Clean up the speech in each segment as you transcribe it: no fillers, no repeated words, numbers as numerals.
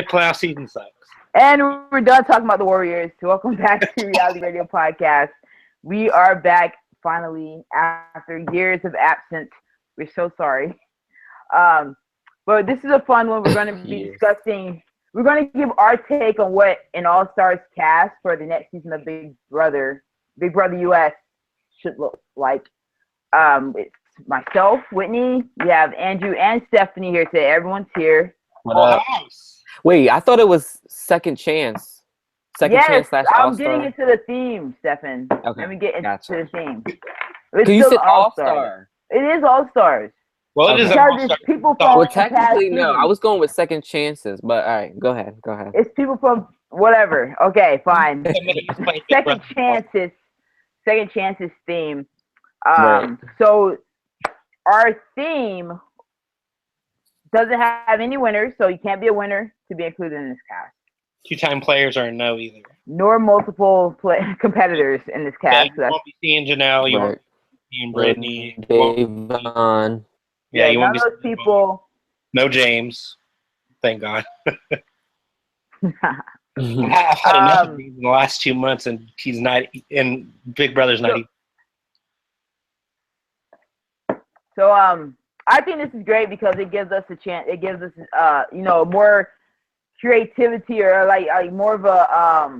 playoff season sucks. And we're done talking about the Warriors. Welcome back to Reality Radio Podcast. We are back finally after years of absence. We're so sorry. But this is a fun one. We're going to be discussing. We're going to give our take on what an All Stars cast for the next season of Big Brother US should look like. It's myself, Whitney. We have Andrew and Stephanie here today. Everyone's here. Wait, I thought it was Second Chance. Chance / All-Star. I'm getting into the theme, Stephen. Okay, let me get into the theme. You said All-Star. It is All-Stars. Well, it is because it's people from well, technically, no. I was going with Second Chances, but all right, go ahead. It's people from whatever. Okay, fine. Second Chances theme. Right. So our theme doesn't have any winners, so you can't be a winner to be included in this cast. Two-time players are no either. Nor multiple competitors in this cast. Yeah, you won't be seeing Janelle. You won't be seeing Brittany. Davon. Yeah, you won't none of those people. No James. Thank God. I've had enough of these in the last 2 months, and he's not. And Big Brother's not even. So I think this is great because it gives us a chance. It gives us more creativity or like more of a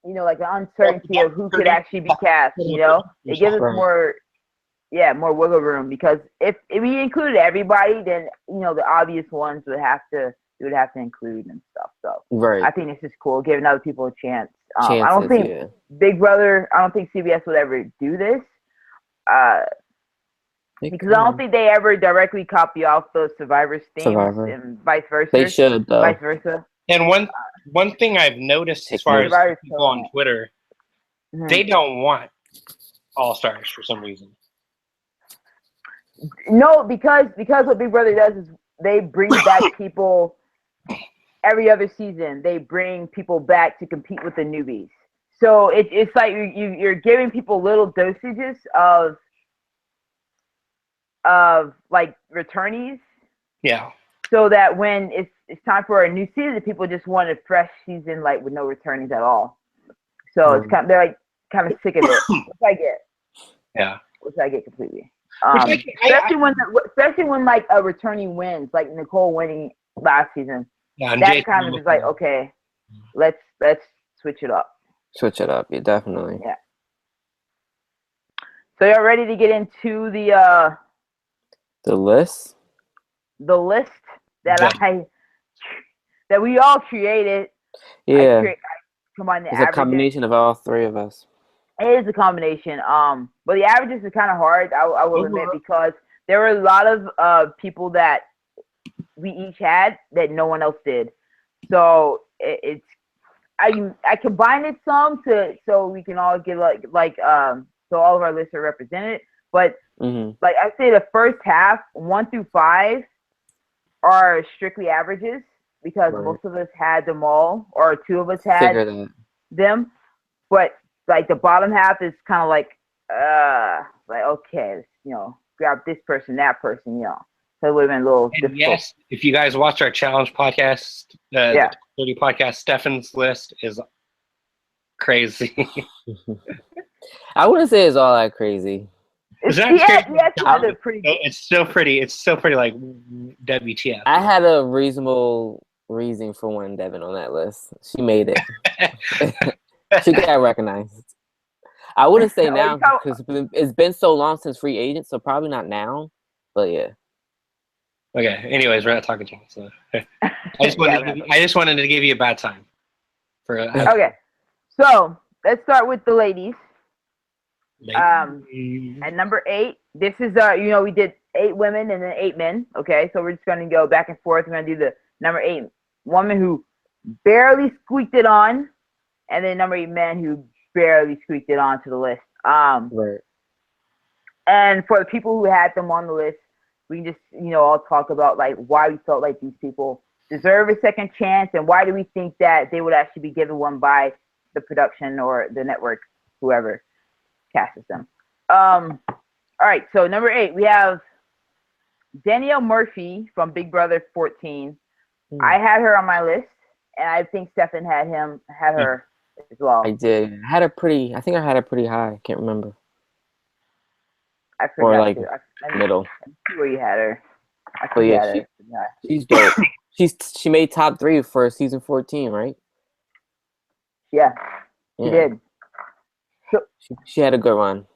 like an uncertainty of who could actually be cast. It gives us more wiggle room because if we included everybody, then the obvious ones would have to include and stuff. So I think this is cool, giving other people a chance. I don't think Big Brother. I don't think CBS would ever do this. Because I don't think they ever directly copy off those Survivor themes and vice versa. They should, though. Vice versa. And one thing I've noticed as far as people on Twitter, they don't want All-Stars for some reason. No, because what Big Brother does is they bring back people every other season. They bring people back to compete with the newbies. So it's like you're giving people little dosages of like returnees. Yeah. So that when it's time for a new season, people just want a fresh season like with no returnees at all. So it's they're like kind of sick of it, which I get. Yeah. Which I get completely. Especially when like a returnee wins, like Nicole winning last season. Yeah, that kind of is like, okay, let's switch it up. Switch it up, yeah, definitely. Yeah. So y'all ready to get into the list? The list that we all created. Yeah. It's a combination of all three of us. It is a combination. But the averages are kind of hard, I will admit, because there were a lot of people that we each had that no one else did. So I combined it some so we can all get so all of our lists are represented. But like I say, the first half, 1 through 5, are strictly averages because most of us had them all, or 2 of us had them. But like the bottom half is kind of like okay, grab this person, that person, So it would have been a little difficult. Yes, if you guys watch our challenge podcast, the 30 podcast, Stefan's list is crazy. I wouldn't say it's all that crazy. It's still pretty. It's still pretty like WTF. I had a reasonable reason for wanting Devin on that list. She made it. She got recognized. I wouldn't say now because it's been so long since free agent, so probably not now. But yeah. Okay. Anyways, we're not talking to you. So I just wanted to give you a bad time. Okay. So let's start with the ladies. At number 8, this is we did 8 women and then 8 men. Okay, so we're just gonna go back and forth. We're gonna do the number 8 woman who barely squeaked it on, and then number 8 man who barely squeaked it onto the list. Right. And for the people who had them on the list, we can just all talk about like why we felt like these people deserve a second chance, and why do we think that they would actually be given one by the production or the network, whoever casts them. All right, so number 8, we have Danielle Murphy from Big Brother 14. I had her on my list. and I think Stefan had her as well. I did. I had her pretty. I think I had her pretty high. I can't remember. I forgot. Or like to. middle. See where you had her. I But yeah, her. she's dope. She made top 3 for season 14, right? Yeah, she did. So, she had a good run.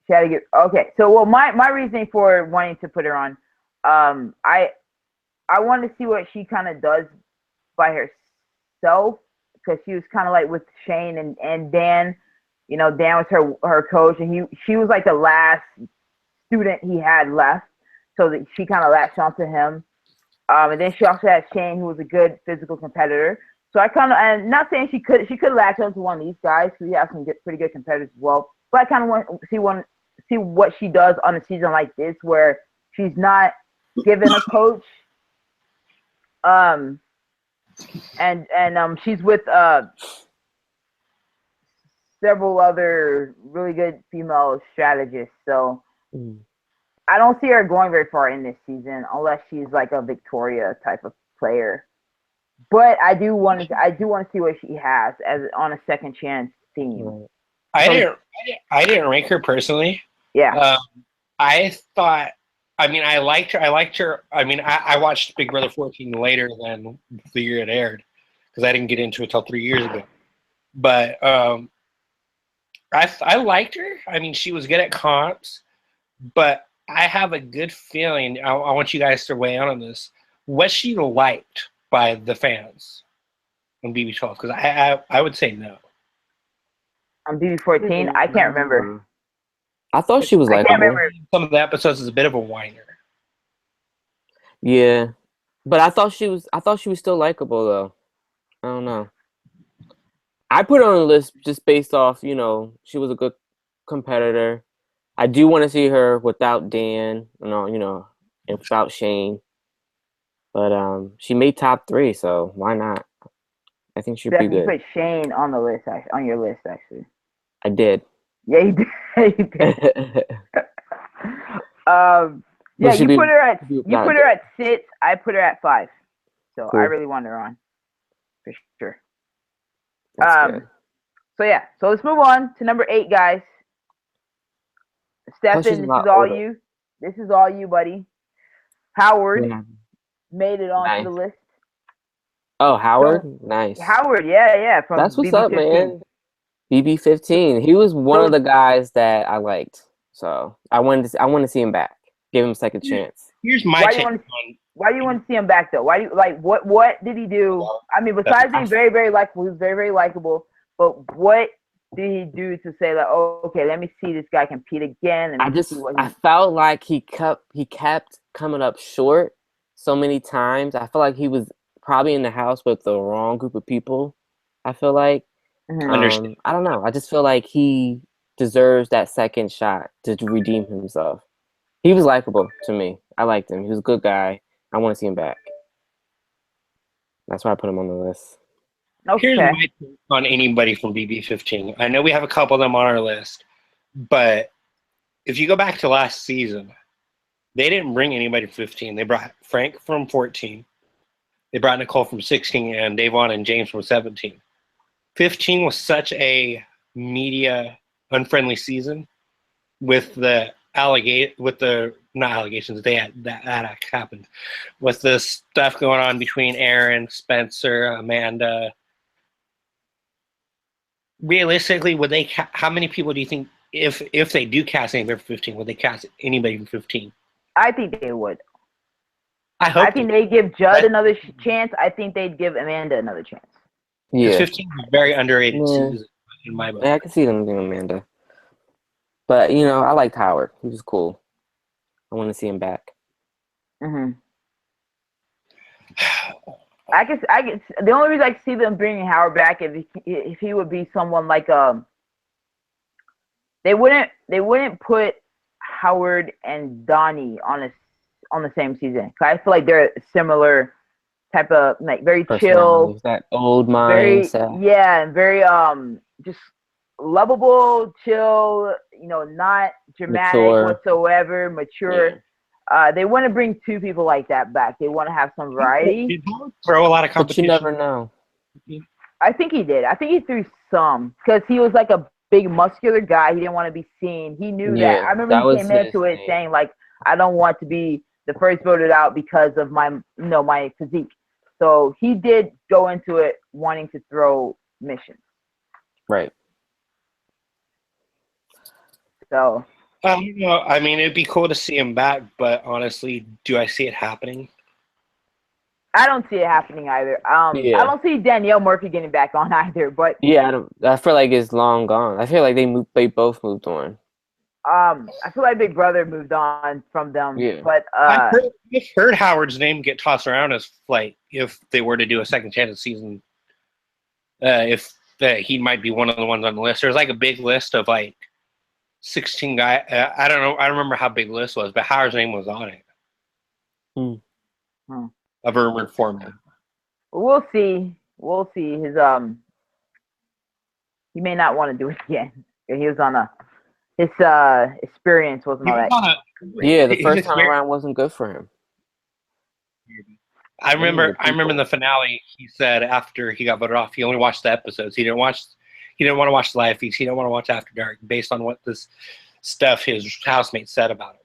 She had a good. Okay, so well, my reasoning for wanting to put her on, I want to see what she kind of does by herself, because she was kind of like with Shane and Dan. You know, Dan was her coach, and she was like the last student he had left, so that she kind of latched onto him. And then she also had Shane, who was a good physical competitor. So I kind of, and not saying she could latch onto one of these guys, because we have some pretty good competitors as well. But I kind of want to see what she does on a season like this, where she's not given a coach. And she's with several other really good female strategists. So I don't see her going very far in this season, unless she's like a Victoria type of player. But I do want to see what she has as on a second chance team. I didn't rank her personally. Yeah. I thought. I mean, I liked her. I mean, I watched Big Brother 14 later than the year it aired, because I didn't get into it until 3 years ago. But I liked her. I mean, she was good at comps, but I have a good feeling. I want you guys to weigh in on this. Was she liked by the fans on BB12? Because I would say no. On BB14, I can't remember. I thought she was like some of the episodes is a bit of a whiner. Yeah, but I thought she was still likable though. I don't know. I put her on the list just based off, you know, she was a good competitor. I do want to see her without Dan, you know, and without Shane. But she made top 3, so why not? I think she'd be good. You put Shane on the list, on your list, actually. I did. Yeah, you did. You did. Yeah, you put her at 6. I put her at 5. So cool. I really want her on, for sure. So yeah, so let's move on to number 8, guys. Stefan, this is all you. This is all you, buddy. Howard made it onto the list. Oh, Howard, nice. Howard, yeah. From that's what's BB15. up, man. BB15. He was one of the guys that I liked, so I wanted to see him back. Give him a second chance. Here's my take on. Why do you want to see him back though? Why do you like what did he do? I mean, besides being very, very likable, he was very, very likable. But what did he do to say like, oh, okay, let me see this guy compete again? And I felt like he kept coming up short so many times. I feel like he was probably in the house with the wrong group of people. I feel like. Understand. I don't know. I just feel like he deserves that second shot to redeem himself. He was likable to me. I liked him. He was a good guy. I want to see him back. That's why I put him on the list. Okay. Here's my take on anybody from BB15. I know we have a couple of them on our list, but if you go back to last season, they didn't bring anybody from 15. They brought Frank from 14. They brought Nicole from 16 and Davon and James from 17. 15 was such a media unfriendly season with the not allegations that happened with the stuff going on between Aaron, Spencer, Amanda. Realistically, would they how many people do you think if they do cast anybody from 15, would they cast anybody from 15? I think they would. I think they'd give Judd another chance. I think they'd give Amanda another chance. Yeah, 15 is a very underrated season in my book. Yeah, I can see them doing Amanda. But, you know, I liked Howard. He was cool. I want to see him back. Mm-hmm. I guess the only reason I can see them bringing Howard back if he would be someone like they wouldn't put Howard and Donnie on the same season. 'Cause I feel like they're similar type of like very chill, that old mindset. And very just lovable, chill, you know, not dramatic whatsoever, mature. They want to bring two people like that back. They want to have some variety. Did Howard throw a lot of But competition? you never know. I think he did. I think he threw some because he was like a big muscular guy. He didn't want to be seen. He knew that. Yeah, I remember that he was came into his it thing. saying like, I don't want to be the first voted out because of my my physique. So he did go into it wanting to throw missions. Right. So I don't know. I mean, it'd be cool to see him back, but honestly, do I see it happening? I don't see it happening either. Yeah. I don't see Danielle Murphy getting back on either. But Yeah, I feel like it's long gone. I feel like they both moved on. I feel like Big Brother moved on from them. Yeah. But I've heard Howard's name get tossed around as like if they were to do a second chance season, if he might be one of the ones on the list. There's like a big list of like 16 guys. I don't know. I don't remember how big the list was, but Howard's name was on it. Of a rumored foreman. we'll see. We'll see. His he may not want to do it again. He was on his experience wasn't all that. Yeah, the first time around wasn't good for him. I remember in the finale, he said after he got voted off, he only watched the episodes. He didn't want to watch the live feeds. He didn't want to watch After Dark based on what this stuff his housemates said about him.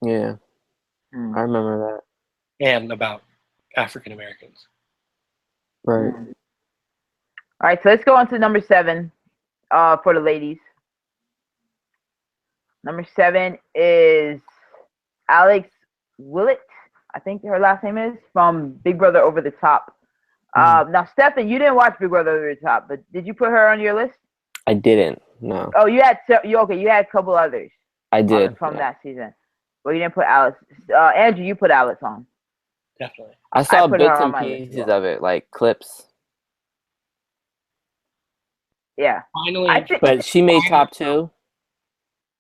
Yeah, I remember that. And about African Americans. Right. All right, so let's go on to number 7 for the ladies. Number 7 is Alex Willett. I think her last name is from Big Brother Over the Top. Now, Stefan, you didn't watch Big Brother Over the Top, but did you put her on your list? I didn't. No. Oh, you had a couple others. I did from that season. Well, you didn't put Alex. Andrew, you put Alex on. Definitely. I saw put her bits on and my list pieces as well. of it, like clips. Yeah. Finally, But she made top 2.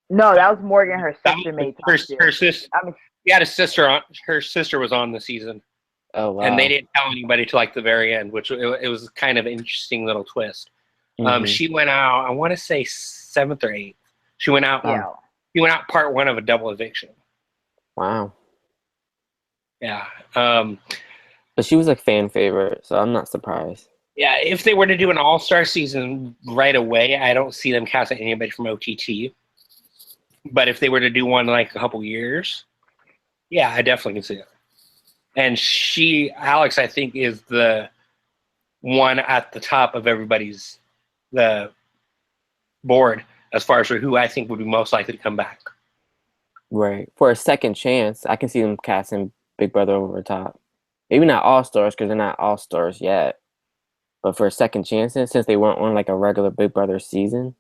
No, that was Morgan. Her sister made top 2. her sister. I mean, He had a sister on. Her sister was on the season, Oh wow. and they didn't tell anybody till like the very end, which it was kind of an interesting little twist. Mhm. She went out. I want to say 7th or 8th. She went out. yeah. She went out part 1 of a double eviction. Wow. Yeah. But she was a fan favorite, so I'm not surprised. Yeah. If they were to do an all-star season right away, I don't see them casting anybody from OTT. But if they were to do one like a couple years, yeah, I definitely can see it. And Alex, I think, is the one at the top of everybody's the board as far as who I think would be most likely to come back. Right. For a second chance, I can see them casting Big Brother Over the Top. Maybe not all stars because they're not all stars yet. But for a second chance, since they weren't on like a regular Big Brother season,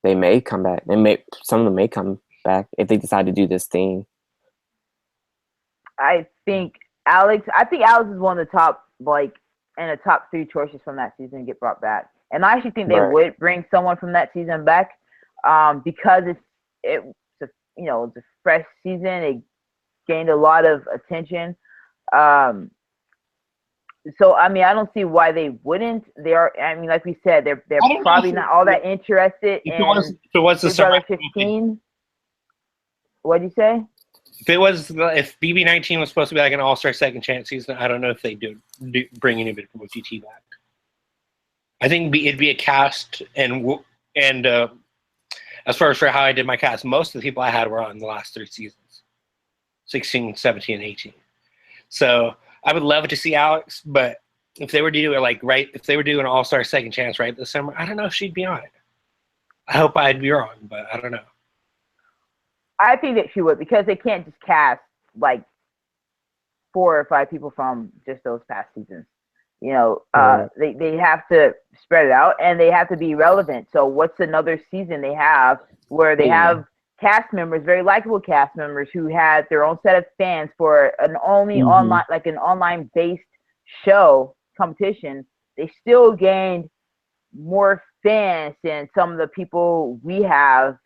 they may come back. Some of them may come back if they decide to do this thing. I think Alex is one of the top, and the top 3 choices from that season to get brought back. And I actually think they would bring someone from that season back, because it's a fresh season. It gained a lot of attention. So I mean, I don't see why they wouldn't. They are. I mean, like we said, they're probably not all that interested in. If it was the Big Brother 15. What'd you say? If BB19 was supposed to be like an all-star second chance season, I don't know if they do bring anybody from OTT back. I think it'd be a cast, and as far as for how I did my cast, most of the people I had were on the last 3 seasons, 16, 17, and 18. So I would love to see Alex, but if they were to do it if they were doing an all-star second chance right this summer, I don't know if she'd be on it. I hope I'd be wrong, but I don't know. I think that she would, because they can't just cast like 4 or 5 people from just those past seasons. They have to spread it out, and they have to be relevant. So what's another season they have where they have cast members, very likable cast members, who had their own set of fans for an online based show competition? They still gained more fans than some of the people we have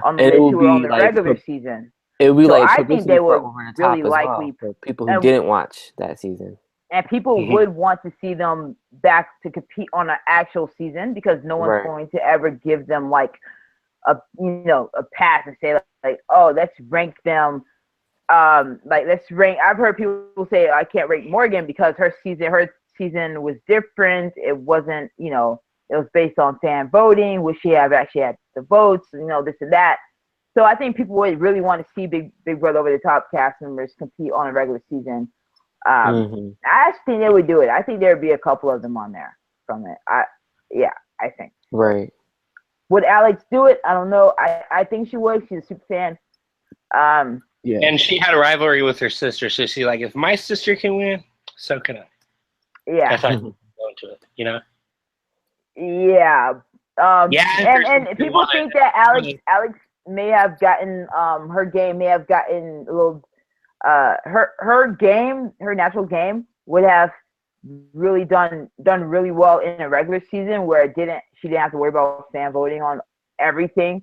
on the list who were on the regular season. It would be I think they would really likely for people who didn't watch that season. And people would want to see them back to compete on an actual season, because no one's going to ever give them like a pass and say like, oh, let's rank them like let's rank. I've heard people say I can't rank Morgan because her season was different. It wasn't, it was based on fan voting. Would she have actually had the votes? This and that. So I think people would really want to see Big Brother Over the Top cast members compete on a regular season. I actually think they would do it. I think there would be a couple of them on there from it. I think. Right. Would Alex do it? I don't know. I think she would. She's a super fan. Yeah. And she had a rivalry with her sister, so she's like, if my sister can win, so can I. Yeah. That's how I'm going to it, Yeah. And people think that Alex may have gotten her game may have gotten a little her natural game would have really done really well in a regular season where she didn't have to worry about fan voting on everything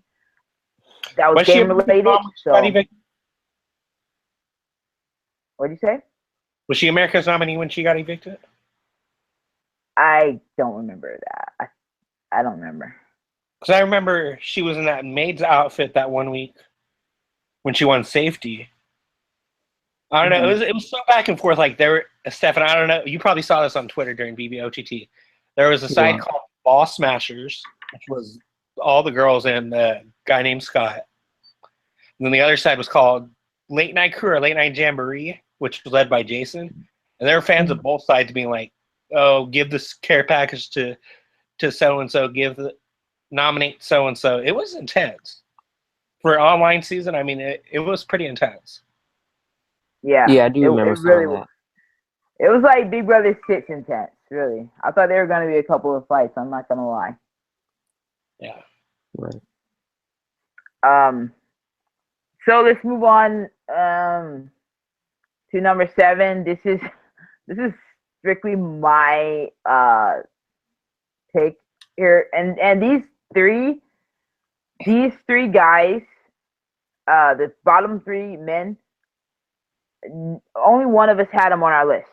that was game related. So what'd you say? Was she America's nominee when she got evicted? I don't remember that. I don't remember. Because I remember she was in that maid's outfit that one week when she won safety. I don't know. It was so back and forth. Like Stefan, I don't know. You probably saw this on Twitter during BBOTT. There was a site called Ball Smashers, which was all the girls and a guy named Scott. And then the other side was called Late Night Crew or Late Night Jamboree, which was led by Jason. And they were fans of both sides being like, oh, give this care package to so-and-so, nominate so-and-so. It was intense. For an online season, I mean, it was pretty intense. Yeah, I do remember it really was. It was like Big Brother 6 intense, really. I thought there were going to be a couple of fights, I'm not going to lie. Yeah. Right. So let's move on to number 7. This is strictly my take here, and these three guys, the bottom 3 men, only one of us had them on our list.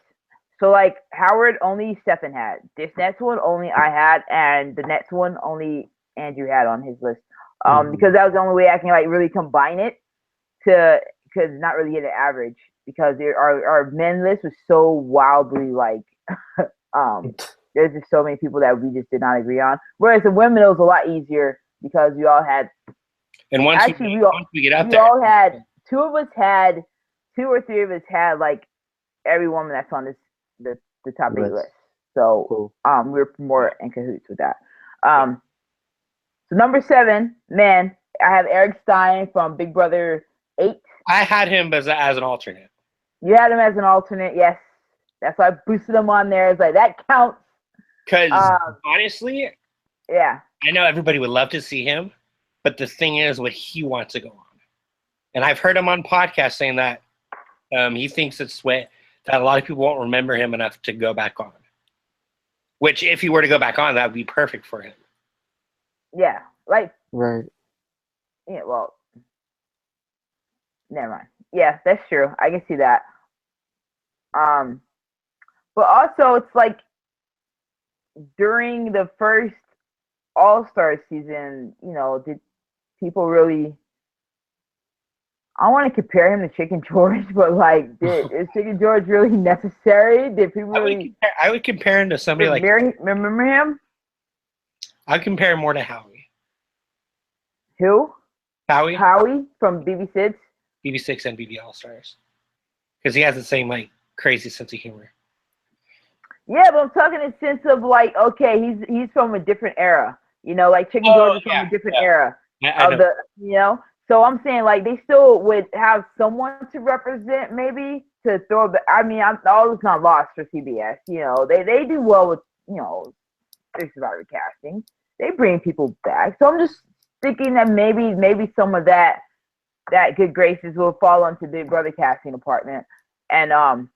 So like Howard, only Stefan had. This next one only I had, and the next one only Andrew had on his list. Because that was the only way I can like really combine it because not really get an average, because our men list was so wildly like there's just so many people that we just did not agree on. Whereas the women, it was a lot easier because we all had. And once we get out there, we all had 2 or 3 of us had like every woman that's on the top 8 list. So cool. We were more in cahoots with that. So number 7, man, I have Eric Stein from Big Brother 8. I had him as an alternate. You had him as an alternate, yes. That's why I boosted him on there. It's like that counts. Because honestly, yeah, I know everybody would love to see him, but the thing is, what he wants to go on. And I've heard him on podcasts saying that he thinks that a lot of people won't remember him enough to go back on. Which, if he were to go back on, that would be perfect for him. Yeah, like right. Yeah, well, never mind. Yeah, that's true. I can see that. But also, it's like during the first All-Star season, did people really? I want to compare him to Chicken George, but like, is Chicken George really necessary? Did people really? I would compare him to somebody like. Remember him? I'd compare him more to Howie. Who? Howie. Howie from BB6. BB6 and BB All-Stars, because he has the same like crazy sense of humor. Yeah, but I'm talking in the sense of like, okay, he's from a different era. Like Chicken George is from a different era of the. So I'm saying like they still would have someone to represent, maybe to throw. I mean, all is not lost for CBS. They do well with their Survivor casting. They bring people back. So I'm just thinking that maybe some of that good graces will fall onto Big Brother casting department, and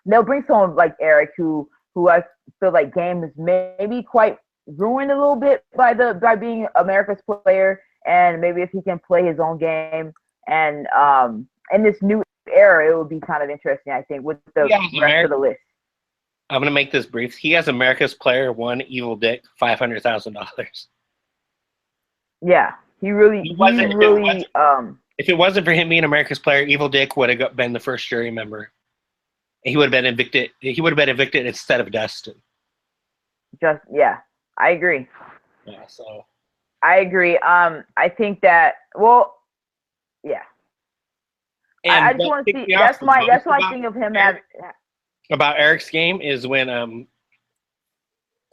they'll bring someone like Eric who I feel like game is maybe quite ruined a little bit by being America's player, and maybe if he can play his own game and in this new era, it would be kind of interesting, I think, with the rest of the list. I'm gonna make this brief. He has America's Player 1 Evil Dick $500,000. Yeah, he really If it wasn't for him being America's Player, Evil Dick would have been the first jury member. He would have been evicted. He would have been evicted instead of Dustin. I agree. Yeah, so I agree. I think that. Well, yeah. I just want to see. That's my thing of him having. About Eric's game is when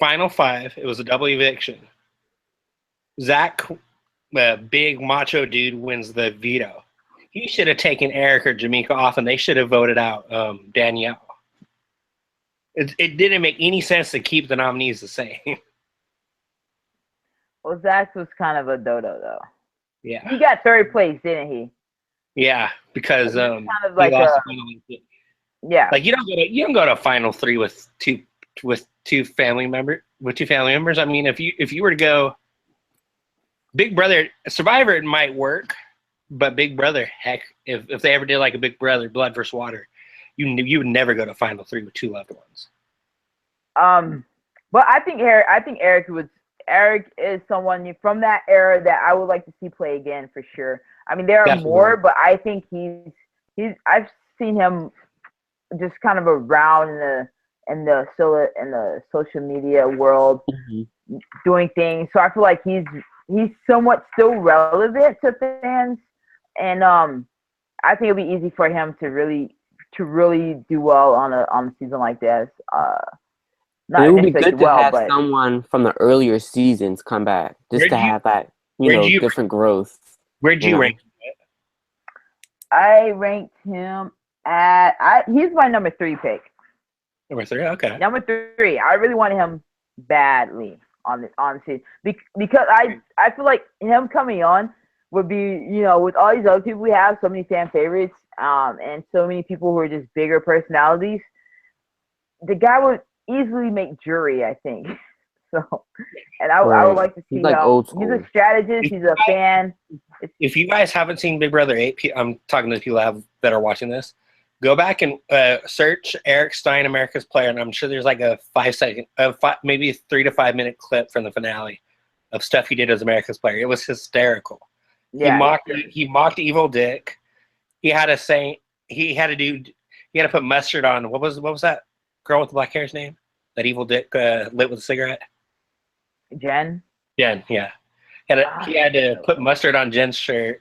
Final 5, it was a double eviction. Zach, big macho dude, wins the veto. He should have taken Eric or Jamaica off, and they should have voted out Danielle. It didn't make any sense to keep the nominees the same. Well, Zach was kind of a dodo, though. Yeah. He got third place, didn't he? Yeah, because kind of like he lost yeah. Like you don't go to Final 3 with two family members. I mean, if you were to go Big Brother, Survivor, it might work, but Big Brother, heck, if they ever did like a Big Brother, Blood versus Water, you would never go to Final 3 with two loved ones. But I think Eric is someone from that era that I would like to see play again for sure. I mean, there are Definitely. more, but I think I've seen him just kind of around in the social media world doing things. So I feel like he's somewhat still relevant to fans, and I think it'll be easy for him to really do well on a season like this. It would be good to have someone from the earlier seasons come back, just to have that, different growth. Where'd you rank him at? I ranked him at. He's my number 3 pick. Number 3, okay. Number 3. I really wanted him badly on season because I feel like him coming on would be, with all these other people we have, so many fan favorites, and so many people who are just bigger personalities. The guy would easily make jury, I think. So, and I would like to see like old school. He's a strategist. He's a fan. If you guys haven't seen Big Brother 8, I'm talking to people that are watching this. Go back and search Eric Stein, America's Player, and I'm sure there's like a 5-second, maybe a 3 to 5 minute clip from the finale of stuff he did as America's Player. It was hysterical. Yeah, he mocked Evil Dick. He had to put mustard on. What was that girl with the black hair's name? That Evil Dick lit with a cigarette? Jen, yeah. He had to put mustard on Jen's shirt.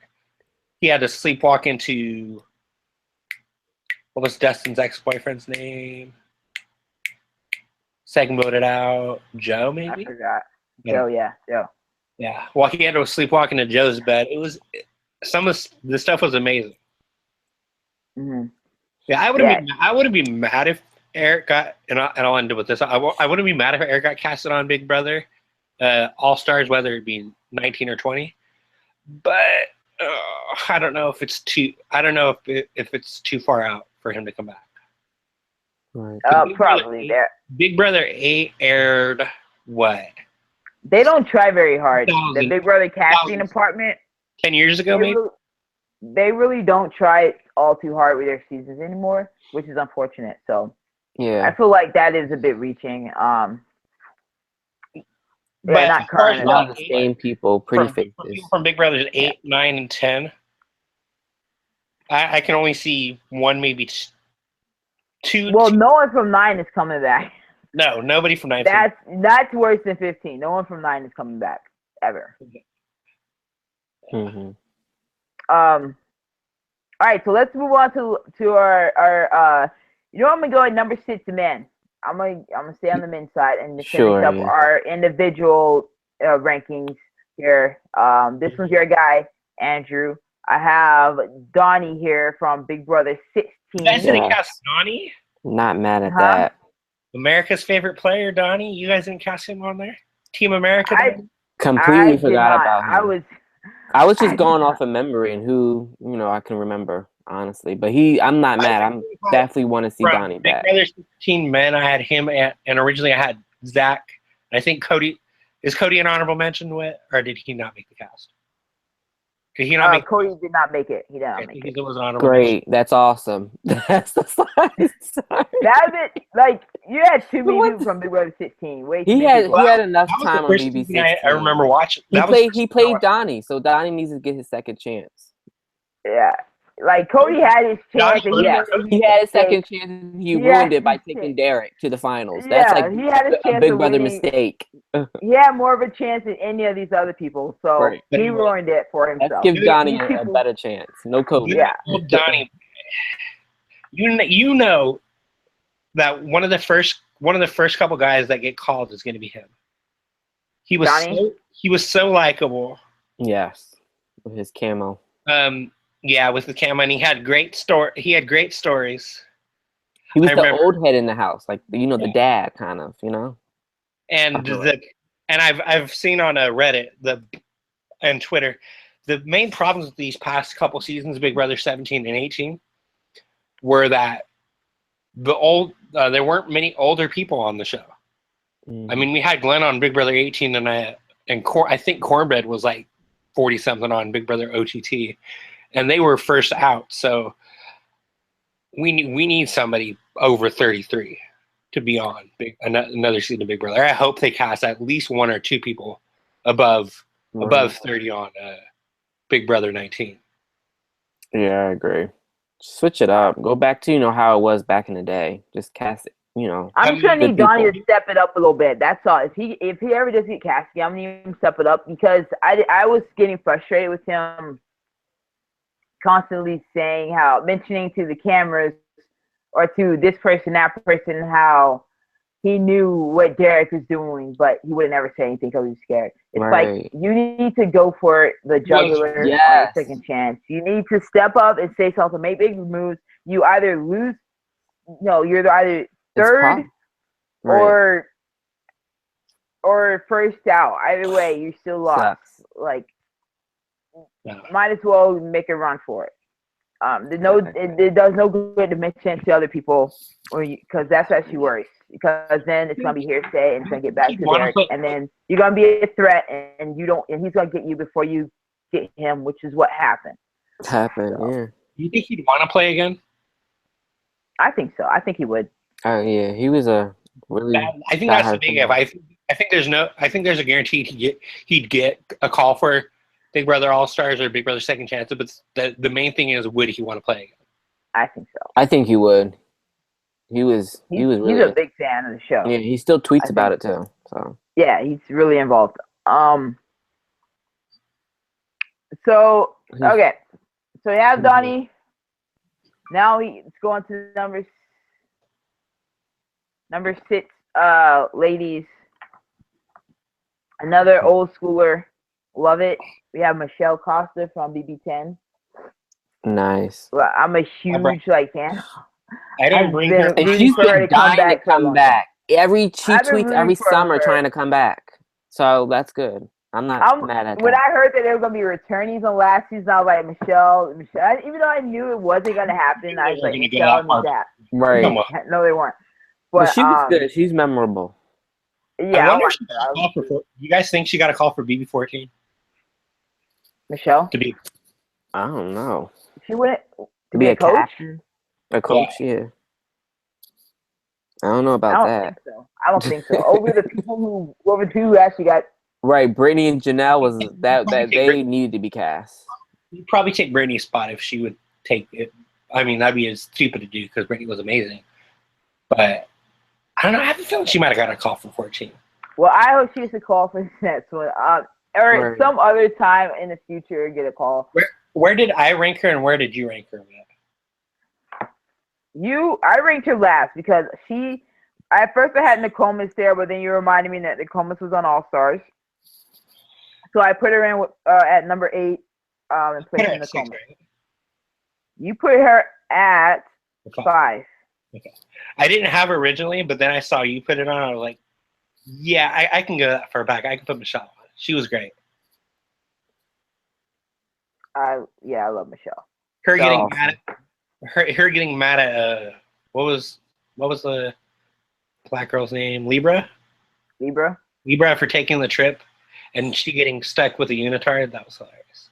He had to sleepwalk into, what was Dustin's ex-boyfriend's name? Second voted out, Joe, maybe? I forgot. Joe, yeah, Joe. Yeah. Well, he had to sleepwalk into Joe's bed. Some of the stuff was amazing. Mm-hmm. Yeah, I wouldn't be mad if Eric got, and I'll end it with this. I wouldn't be mad if Eric got casted on Big Brother All Stars, whether it be 19 or 20. But I don't know if it's too. I don't know if it's too far out for him to come back. Right. Probably there. Big Brother 8 aired what? They don't try very hard. The Big Brother casting department. 10 years ago, maybe. They really don't try it all too hard with their seasons anymore, which is unfortunate. So. Yeah, I feel like that is a bit reaching. But not current. A lot of the same people, pretty faces. From Big Brothers 8, 9, and 10, I can only see one, maybe two. Well, no one from 9 is coming back. No, nobody from 9. That's worse than 15. No one from 9 is coming back ever. Mm-hmm. All right, so let's move on to our. I'm gonna go at number 6, the men. I'm gonna stay on the men's side and just finish up our individual rankings here. This one's your guy, Andrew. I have Donnie here from Big Brother 16. You guys didn't cast Donnie? Not mad at that. America's favorite player, Donnie. You guys didn't cast him on there? Team America? Completely forgot about him. I was just I going off of memory and who I can remember. Honestly, but I'm not mad. I'm definitely want to see Donnie back. Big Brother 16 men, I had him and originally I had Zach. I think Cody. Is Cody an honorable mention or did he not make the cast? Did he not make? Cody did not make it. He did not make it. It was an honorable Great, mention. that's awesome. That's the slide. That's it. Like you had too many people from Big Brother 16. He had enough time on BBC. I remember watching. He played Donnie, so Donnie needs to get his second chance. Yeah. Like Cody had his chance. And Yeah, he had his second chance. And he ruined it by taking Derek to the finals. That's like he had his a chance Big Brother mistake. He had more of a chance than any of these other people, so Right. he ruined it for himself. Let's give Donnie a better chance. No Cody. Yeah, Donnie. You know that one of the first couple guys that get called is going to be him. He was so likable. Yes, with his camo. Yeah, with the camo, and he had great stories. He was the old head in the house, like the dad kind of, And I've seen on Reddit and Twitter, the main problems with these past couple seasons, Big Brother 17 and 18, were that there weren't many older people on the show. Mm-hmm. I mean, we had Glenn on Big Brother 18 and I think Cornbread was like 40 something on Big Brother OTT, and they were first out. So we need somebody over 33 to be on another season of Big Brother. I hope they cast at least one or two people above 30 on Big Brother 19. Yeah, I agree. Switch it up. Go back to how it was back in the day. Just cast it. I'm just gonna need Donnie to step it up a little bit. That's all. If he ever does get casted, I'm gonna need him to step it up because I was getting frustrated with him constantly mentioning to the cameras or to this person, that person, how he knew what Derek was doing, but he would never say anything because he was scared. It's like you need to go for the jugular on your second chance. You need to step up and say something, make big moves. You either lose, you're either third or first out. Either way, you're still lost. Like, might as well make a run for it. It does no good to mention to other people, because that's actually worse. Because then it's gonna be hearsay and it's gonna get back to Derek, and then you're gonna be a threat, and he's gonna get you before you get him, which is what happened. Yeah. Do you think he'd want to play again? I think so. I think he would. Yeah, he was a really. I think that's the big if. I think there's a guarantee he'd get a call for Big Brother All Stars or Big Brother Second Chance. But the main thing is, would he want to play again? I think so. I think he would. He was really. He's a big fan of the show. Yeah, he still tweets about it too. So yeah, he's really involved. So okay, so you have Donnie. Now he's going to number 6, ladies. Another old schooler. Love it. We have Michelle Costa from BB10. Nice. Well, I'm a huge fan. I didn't bring her. And she's been dying to come back. She tweets every summer trying to come back. So that's good. I'm not mad at that. When I heard that they were going to be returnees on last season, I was like, Michelle. Even though I knew it wasn't going to happen, I was like, Michelle and that. Right. No, they weren't. But she was good. She's memorable. Yeah. You guys think she got a call for BB14? Michelle? I don't know. She wouldn't to be a coach? captain? A coach, yeah. I don't know about that. I don't think so. Over the people who actually got. Right, Brittany and Janelle was that they needed to be cast. You'd probably take Brittany's spot if she would take it. I mean, that'd be stupid to do because Brittany was amazing. But I don't know. I have a feeling she might have got a call for 14. Well, I hope she gets a call for the next one. Or some other time in the future, get a call. Where did I rank her and where did you rank her? I ranked her last because at first I had Nokomis there, but then you reminded me that Nokomis was on All Stars. So I put her in at number 8 and placed in Nokomis. You put her at 5. Okay. I didn't have her originally, but then I saw you put it on. I was like, yeah, I can go that far back. I can put Michelle on. She was great. I love Michelle. Her getting mad at what was the black girl's name? Libra for taking the trip, and she getting stuck with a unitard. That was hilarious.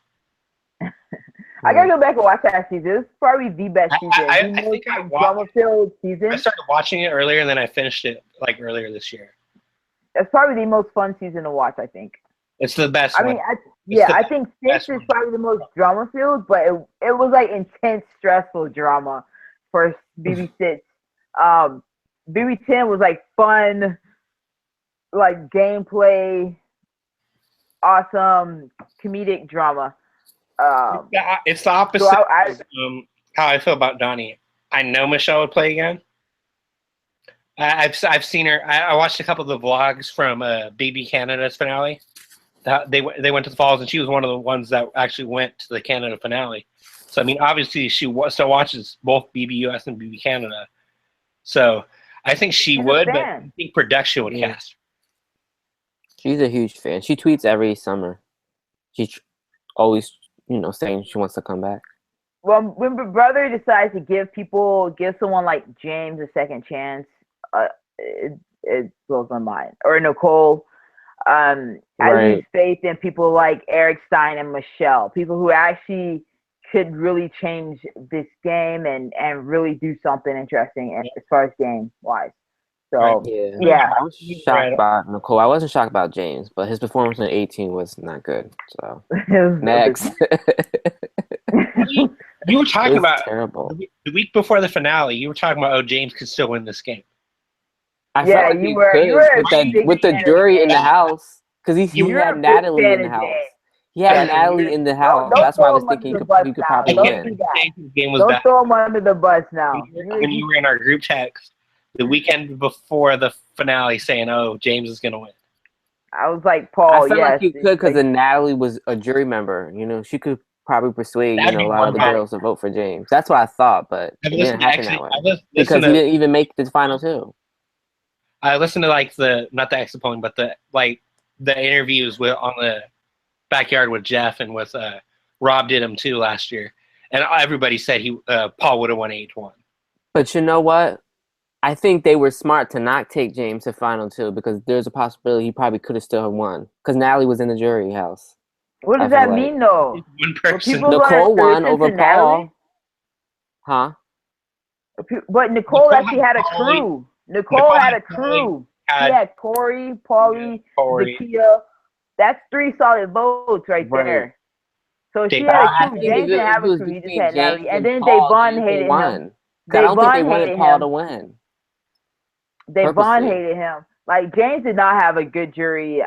I gotta go back and watch that season. It's probably the best season. I think I watched season. I started watching it earlier, and then I finished it like earlier this year. It's probably the most fun season to watch. I think it's the best. I mean, Yeah, the I think best six is one. probably the most drama filled, but it was like intense, stressful drama for BB6. Um, BB10 was like fun, like gameplay, awesome, comedic drama. Um, It's the so opposite I of how I feel about Donnie. I know Michelle would play again. I've seen her. I watched a couple of the vlogs from BB Canada's finale. They went to the falls, and she was one of the ones that actually went to the Canada finale. So I mean, obviously she still watches both BBUS and BB Canada. So I think she She's a would, but I fan. think production would Yeah. cast. She's a huge fan. She tweets every summer. She's always, saying she wants to come back. Well, when Big Brother decides to give someone like James a second chance, it blows my mind. Or Nicole. I Right. lose faith in people like Eric Stein and Michelle, people who actually could really change this game and really do something interesting as far as game wise. So Right. Yeah. yeah, I was shocked about Nicole. I wasn't shocked about James, but his performance in 18 was not good. So next. You were talking It's about terrible. the week before the finale. You were talking about, James could still win this game. I Yeah, felt like you he were- could you were a with the big fan jury of in the James. house, because he You're a had big Natalie fan in the of house. James. He had Yeah, Natalie in the house. Don't That's why I throw was him thinking under he the bus could now. probably Don't win. do that. James' game was Don't bad. throw him under the bus now. When you were in our group text the weekend before the finale saying, "Oh, James is going to win." I was like, I Paul, felt yes. like you could because Natalie was a jury member. She could probably persuade That'd be a lot of the one girls to vote for James. That's what I thought, but I've it listened didn't to happen that way listen because he to didn't even make the final two. I listened to like not the exit polling, but the interviews on the backyard with Jeff and with Rob did them too last year, and everybody said Paul would have won 8-1. But you know what? I think they were smart to not take James to final two because there's a possibility he probably could have still won because Natalie was in the jury house. What does I that feel mean, though? One person. people Nicole gonna won listen over to Natalie? Paul. Huh? But Nicole Nicole actually had a had crew. Nicole had a crew. She had Corey, Paulie, Corey. Zakia. That's 3 solid votes right there. So she had a crew. James didn't have a crew. He just had Natalie. And then Devon hated him. I don't think they wanted Paul to win. Devon hated him. Like, James did not have a good jury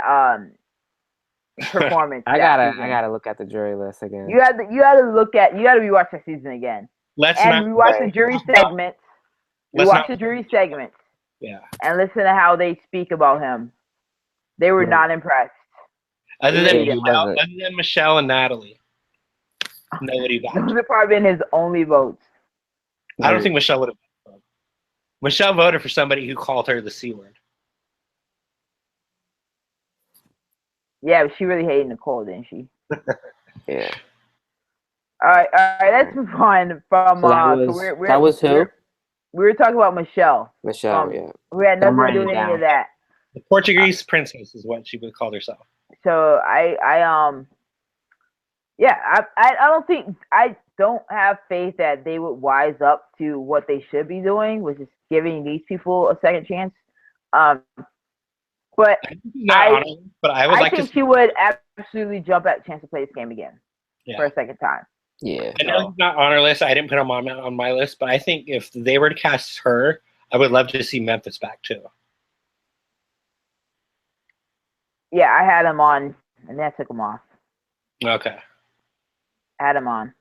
performance. I gotta look at the jury list again. You gotta rewatch the season again. Rewatch the jury segments. Rewatch the jury segments. Yeah. And listen to how they speak about him. They were not impressed. Other than Michelle and Natalie, nobody got. Those have probably been his only votes. I don't think Michelle would have. Michelle voted for somebody who called her the C word. Yeah, but she really hated Nicole, didn't she? Yeah. All right. Let's move on from. That was who? We were talking about Michelle. Michelle, yeah. We had nothing to do with any of that. The Portuguese princess is what she would call herself. So I don't have faith that they would wise up to what they should be doing, which is giving these people a second chance. But I think she would absolutely jump at a chance to play this game again for a second time. Yeah. I know he's not on our list. I didn't put him on my list, but I think if they were to cast her, I would love to see Memphis back too. Yeah, I had him on, and then I took him off. Okay. Had him on.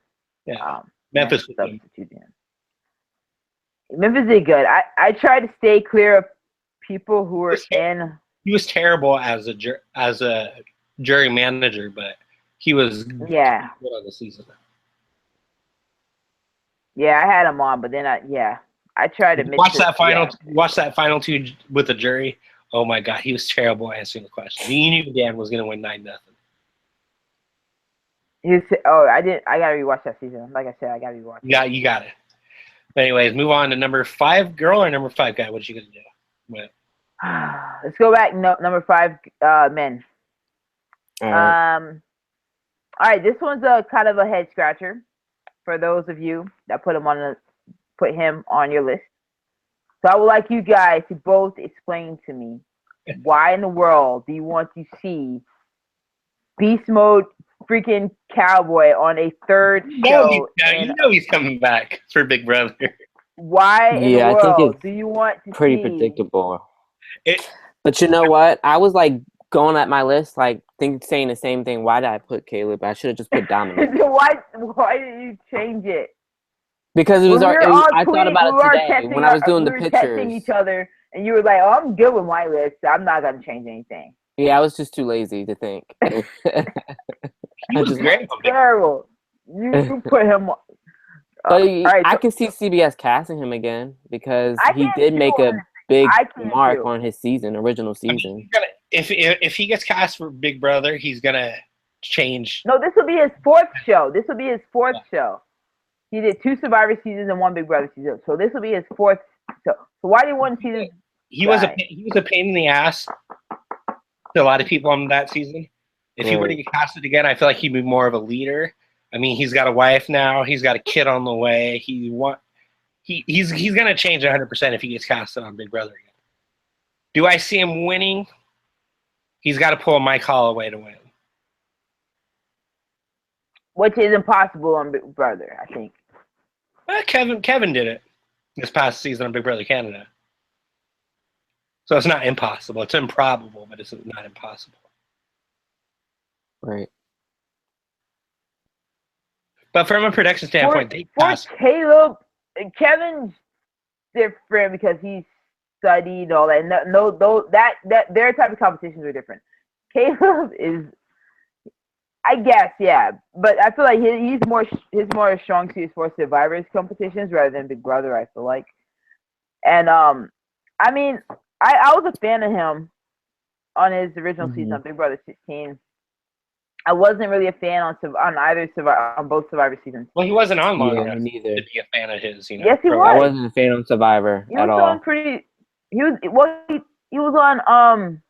Yeah. Memphis substituted him. Memphis did good. I tried to stay clear of people who were in. He was terrible as a jury manager, but he was good on the season. Yeah, I had him on, but then I tried to watch that final two with the jury. Oh my God, he was terrible answering the question. He knew Dan was going to win 9-0. I gotta rewatch that season. Like I said, I gotta rewatch. You got it. Anyways, move on to number 5 girl or number 5 guy. What you gonna do? What? Let's go back. Number 5 men. All right, this one's a kind of a head scratcher for those of you that put him on your list. So I would like you guys to both explain to me why in the world do you want to see Beast Mode freaking cowboy on a third show. You know he's coming back for Big Brother. Why in the I think world it's do you want to pretty see? predictable. But you know what? I was like going at my list, like saying the same thing. Why did I put Caleb? I should have just put Dominic. Why did you change it? Because it was. I thought about it today when I was doing the we were pictures. texting each other, and you were like, "Oh, I'm good with my list. I'm not gonna change anything." Yeah, I was just too lazy to think. He was great. Terrible. You put him. But I can see CBS casting him again because he did make a big mark on his original season. I mean, if he gets cast for Big Brother, he's gonna change. No, this will be his fourth show. Show. He did 2 Survivor seasons and 1 Big Brother season. So this will be his 4th show. So why do you want to see this? He was a pain in the ass to a lot of people on that season. If he were to get casted again, I feel like he'd be more of a leader. I mean, he's got a wife now. He's got a kid on the way. He's gonna change 100% if he gets casted on Big Brother again. Do I see him winning? He's got to pull a Mike Holloway to win. Which is impossible on Big Brother, I think. Kevin did it this past season on Big Brother Canada. So it's not impossible. It's improbable, but it's not impossible. Right. But from a production standpoint, Caleb, Kevin's different because he's studied all that. That their type of competitions are different. Caleb is, I guess, yeah, but I feel like he's more strong suit for Survivors competitions rather than Big Brother. I feel like, and I mean, I was a fan of him on his original season of Big Brother 16. I wasn't really a fan on both Survivor seasons. Well, he wasn't on long enough neither to be a fan of his. Yes, he was. I wasn't a fan of Survivor at all. He was on.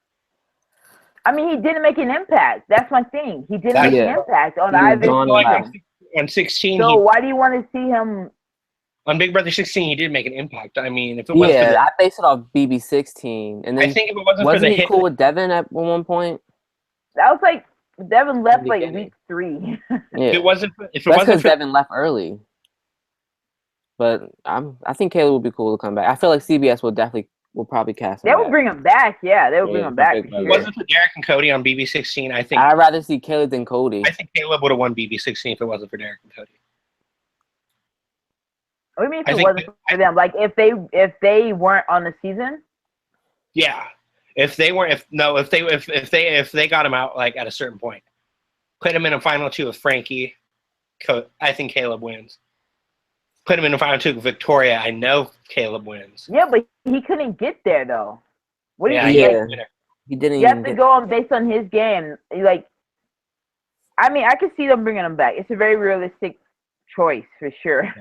I mean, he didn't make an impact. That's my thing. He didn't make an impact on either. On 16. So why do you want to see him? On Big Brother 16, he did make an impact. I mean, if it was I based it off BB 16, and then I think if it wasn't he cool with Devin at one point? That was like Devin left like week 3. Yeah. If it wasn't because Devin left early. But I think Caleb would be cool to come back. I feel like CBS will probably cast him. They would bring him back. Yeah, they would bring him back. If it wasn't for Derek and Cody on BB 16, I think I'd rather see Caleb than Cody. I think Caleb would have won BB 16 if it wasn't for Derek and Cody. What do you mean if it wasn't for them? Like if they weren't on the season? Yeah. If they got him out like at a certain point, put him in a final 2 with Frankie, I think Caleb wins. Put him in a final 2 with Victoria, I know Caleb wins. Yeah, but he couldn't get there though. What do you mean? He didn't. You have to go on based on his game. Like, I mean, I could see them bringing him back. It's a very realistic choice for sure.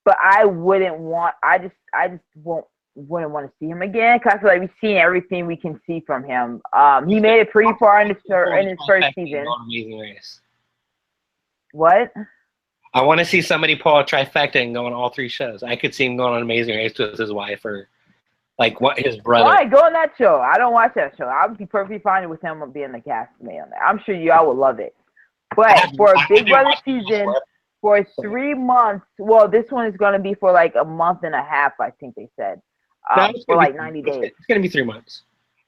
But I wouldn't want. I just wouldn't want to see him again because I feel like we've seen everything we can see from him. He made it pretty far in his first season. Amazing Race. What? I want to see somebody pull a trifecta and go on all 3 shows. I could see him going on Amazing Race with his wife or like his brother. All right, go on that show. I don't watch that show. I would be perfectly fine with him being the castmate on that. I'm sure y'all would love it. But for a Big Brother season, for 3 months, well, this one is going to be for like a month and a half, I think they said. For like 90 days. It's going to be 3 months.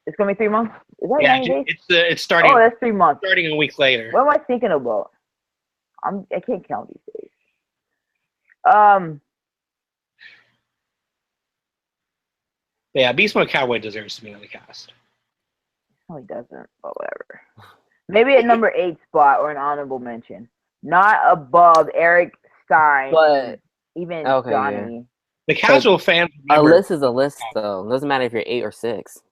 It's going to be 3 months? Is that 90 days? It's starting. Oh, that's 3 months. Starting a week later. What am I thinking about? I can't count these days. Yeah, Beast Mode Cowboy deserves to be on the cast. No, he doesn't, but whatever. Maybe at number 8 spot or an honorable mention. Not above Eric Stein, but even Johnny. Yeah. The casual fans. A list is a list, though. It doesn't matter if you're 8 or 6.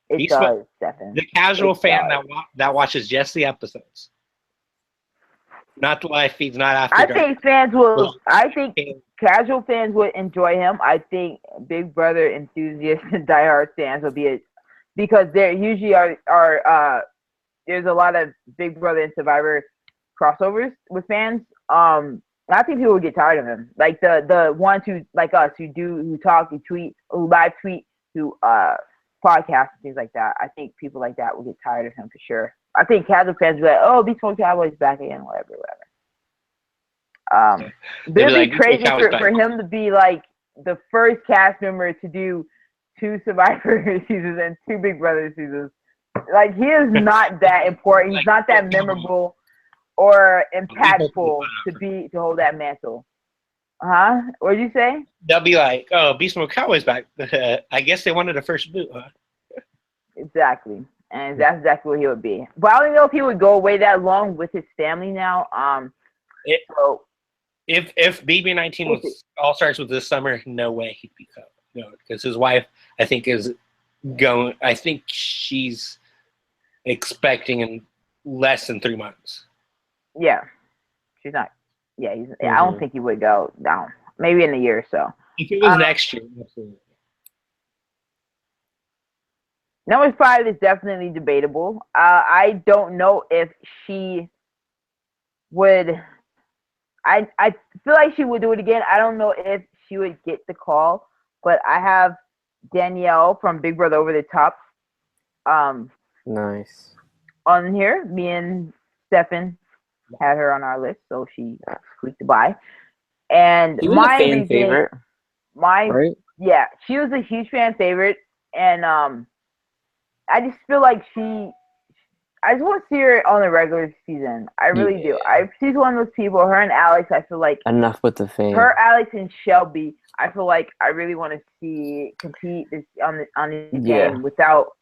It does, Stephen. The casual fan that watches just the episodes. Not the live feeds, not after. I think casual fans would enjoy him. I think Big Brother enthusiasts and diehard fans will be because there usually are there's a lot of Big Brother and Survivor crossovers with fans. I think people would get tired of him. Like the ones who like us who talk, who tweet, who live tweet, who podcast and things like that. I think people like that will get tired of him for sure. I think Casual fans will be like, "Oh, Beast Mode Cowboy's back again," whatever. They'd It'd be be like, crazy "Cowboy's back." for him to be like the first cast member to do 2 Survivor seasons and 2 Big Brother seasons. Like, he is not that important. He's not that memorable or impactful to hold that mantle. Huh? What did you say? They'll be like, "Oh, Beast Mode Cowboy's back." I guess they wanted a first boot, huh? Exactly. And that's exactly what he would be. But I don't know if he would go away that long with his family now. So If BB19 was all starts with this summer, no way he'd be going, because his wife, I think, is going. I think she's expecting in less than 3 months. yeah, she's not. Yeah, I don't think he would go down. Maybe in a year or so. If it was next year, absolutely. Number 5 is definitely debatable. I don't know if she would. I feel like she would do it again. I don't know if she would get the call, but I have Danielle from Big Brother Over the Top. Nice. On here, me and Stefan had her on our list, so she squeaked by. And She was a fan favorite. Right? Yeah, she was a huge fan favorite, and I just feel like I just want to see her on the regular season. I really do. She's one of those people. Her and Alex, I feel like enough with the fans. Her, Alex, and Shelby. I feel like I really want to see compete on the game without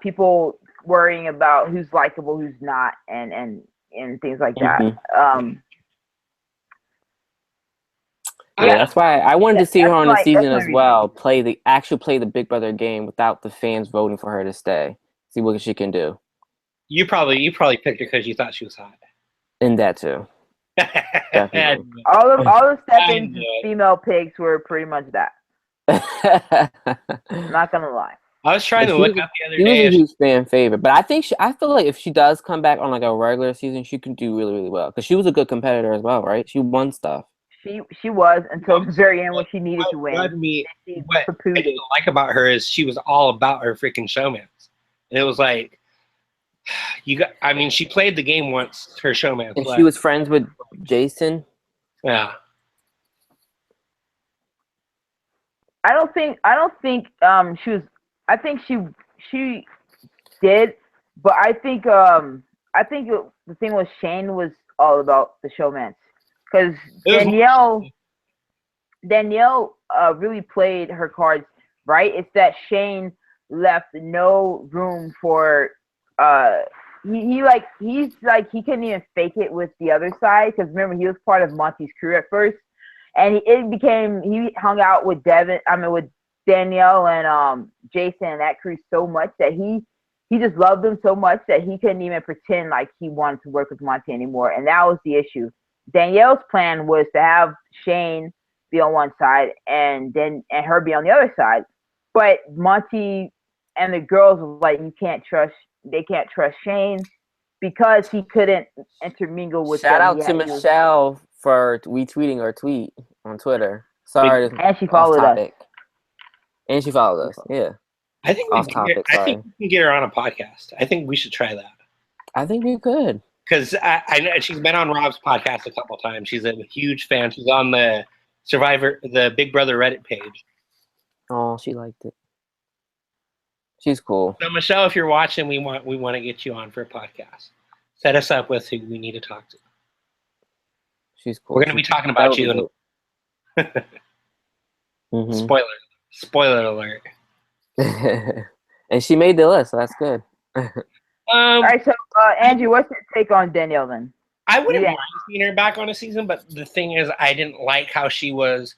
people worrying about who's likable, who's not, and things like that. Yeah, that's why I wanted to see her on the season as well. Play the Big Brother game without the fans voting for her to stay. See what she can do. You probably picked her because you thought she was hot. And that too. Definitely. All of Stefan's female picks were pretty much that. I'm not gonna lie. I was trying to look up the other day. She was a huge fan favorite, but I feel like if she does come back on like a regular season, she can do really, really well because she was a good competitor as well, right? She won stuff. She was until the very end when she needed to win. What I didn't like about her is she was all about her freaking showmans, and it was like she played the game once. Her showman, and she was friends with Jason. Yeah. I don't think she was. I think she did, but I think the thing with Shane was all about the showman, because Danielle really played her cards right. It's that Shane left no room for he couldn't even fake it with the other side, because remember he was part of Monty's crew at first, and he hung out with Danielle and Jason and that crew so much that he just loved them so much that he couldn't even pretend like he wanted to work with Monty anymore, and that was the issue. Danielle's plan was to have Shane be on one side and her be on the other side, but Monty and the girls were like, they can't trust Shane because he couldn't intermingle with them. Shout out to Michelle for retweeting our tweet on Twitter. Sorry, and she followed us. And she followed us. Yeah. I think we can get her on a podcast. I think we should try that. I think we could. Because I know she's been on Rob's podcast a couple times. She's a huge fan. She's on the the Big Brother Reddit page. Oh, she liked it. She's cool. So Michelle, if you're watching, we want to get you on for a podcast. Set us up with who we need to talk to. She's cool. We're going to be talking about you. Spoiler alert. And she made the list, so that's good. All right, so Andrew, what's your take on Danielle then? I wouldn't mind seeing her back on a season, but the thing is, I didn't like how she was.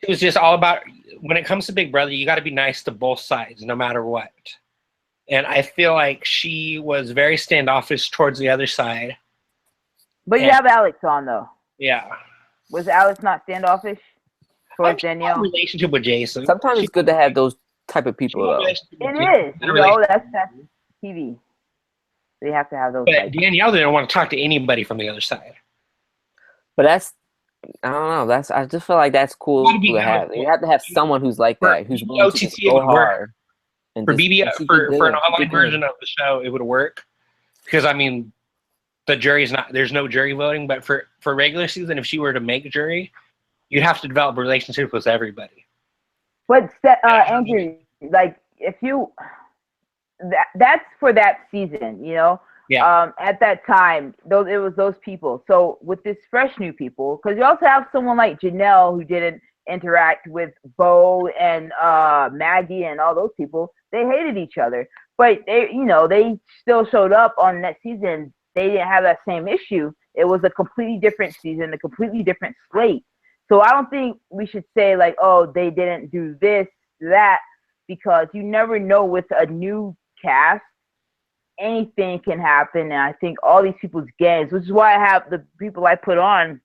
It was just all about, when it comes to Big Brother, you got to be nice to both sides, no matter what. And I feel like she was very standoffish towards the other side. But you have Alex on, though. Yeah. Was Alex not standoffish towards Danielle? Relationship with Jason. Sometimes it's good to have those type of people, though. It is. That's TV. So you have to have those. But Danielle didn't want to talk to anybody from the other side. But that's, I don't know. I just feel like that's cool to have. You have to have someone who's like that, who's willing to go hard. And For just- BB, and she for did an it. She online did good. version of the show, it would work because I mean, the jury's not. There's no jury voting, but for regular season, if she were to make jury, you'd have to develop a relationship with everybody. But Andrew, like if you that's for that season, you know. Yeah. At that time, it was those people. So with this fresh new people, because you also have someone like Janelle who didn't interact with Bo and Maggie and all those people. They hated each other, but they still showed up on that season. They didn't have that same issue. It was a completely different season, a completely different slate. So I don't think we should say like, oh, they didn't do this, that, because you never know with a new cast. Anything can happen, and I think all these people's games, which is why I have the people I put on,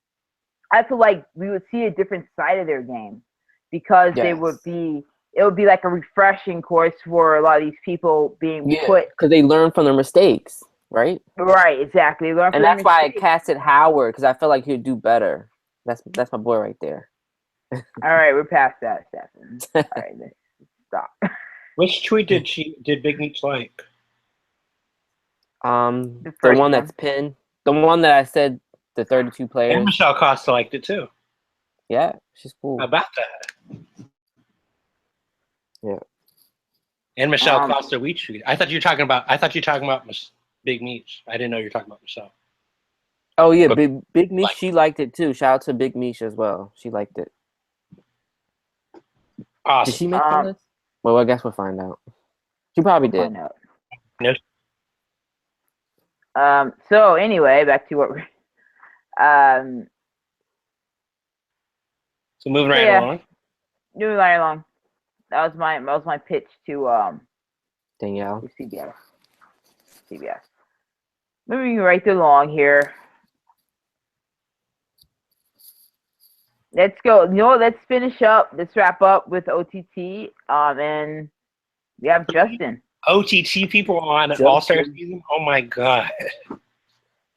I feel like we would see a different side of their game because it would be like a refreshing course for a lot of these people being put. Because they learn from their mistakes, right? Right, exactly. And that's why I casted Howard, because I feel like he'd do better. That's my boy right there. All right, we're past that, Stefan. All right, let's stop. Which tweet did Big Meech like? The one that's pinned. The one that I said the 32 players. And Michelle Costa liked it too. Yeah, she's cool. How about that? Yeah. And Michelle Costa, we tweet. I thought you were talking about Big Meech. I didn't know you were talking about Michelle. Oh yeah, Big Meech. She liked it too. Shout out to Big Meech as well. She liked it. Awesome. Did she make the list? Well, I guess we'll find out. She probably did. No. So anyway, back to what we're so moving right along. Moving right along. That was my pitch to Danielle. CBS. Moving right along here. Let's go. Let's finish up. Let's wrap up with OTT. And we have Justin. OTT people on All-Star season. Oh my god.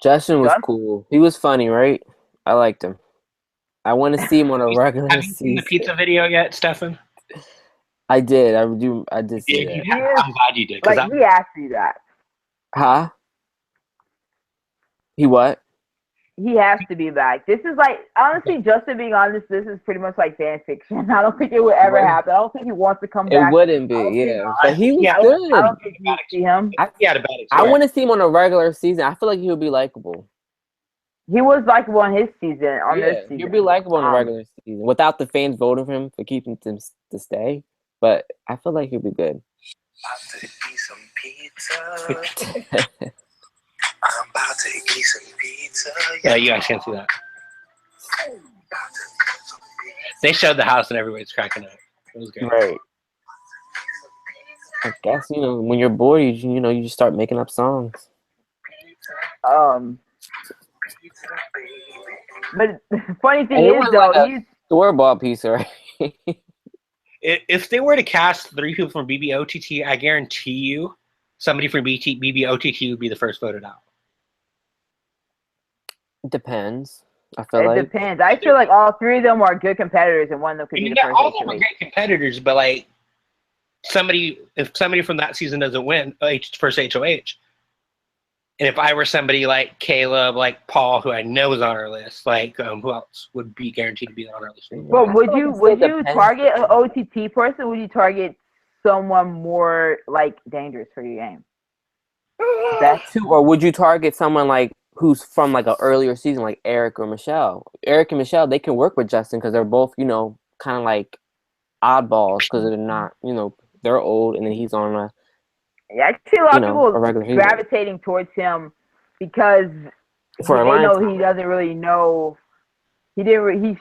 Justin was cool. He was funny, right? I liked him. I want to see him on a regular season. Have you seen the pizza video yet, Stefan? I did. I did see it. I'm glad you did. Like, we asked you that. Huh? He what? He has to be back. This is like, honestly, Justin being honest, this is pretty much like fan fiction. I don't think it would ever happen. I don't think he wants to come back. It wouldn't be, yeah. But he was good. I don't think you see him. I want to see him on a regular season. I feel like he would be likable. He was likable on his season. This season, he'd be likable on a regular season without the fans voting for him for keeping him to stay. But I feel like he'd be good. About to eat some pizza. I'm about to eat some pizza. Yeah, you guys can't see that. They showed the house and everybody's cracking up. It was great. Right. I guess, when you're bored, you just start making up songs. But the funny thing is, though, like he's store-bought pizza, right? If they were to cast 3 people from BBOTT, I guarantee you somebody from BBOTT would be the first voted out. It depends. I feel like it depends. I feel like all 3 of them are good competitors, and one of them could be the first. All of them are great competitors, but like if somebody from that season doesn't win first HOH, and if I were somebody like Caleb, like Paul, who I know is on our list, like who else would be guaranteed to be on our list? Well, would you target an OTT person? Would you target someone more like dangerous for your game? That too, or would you target someone like who's from like an earlier season, like Eric or Michelle? Eric and Michelle, they can work with Justin because they're both, kind of like oddballs because they're not, they're old, and then he's on a. Yeah, I see a lot of people gravitating towards him because they know he doesn't really know. He didn't really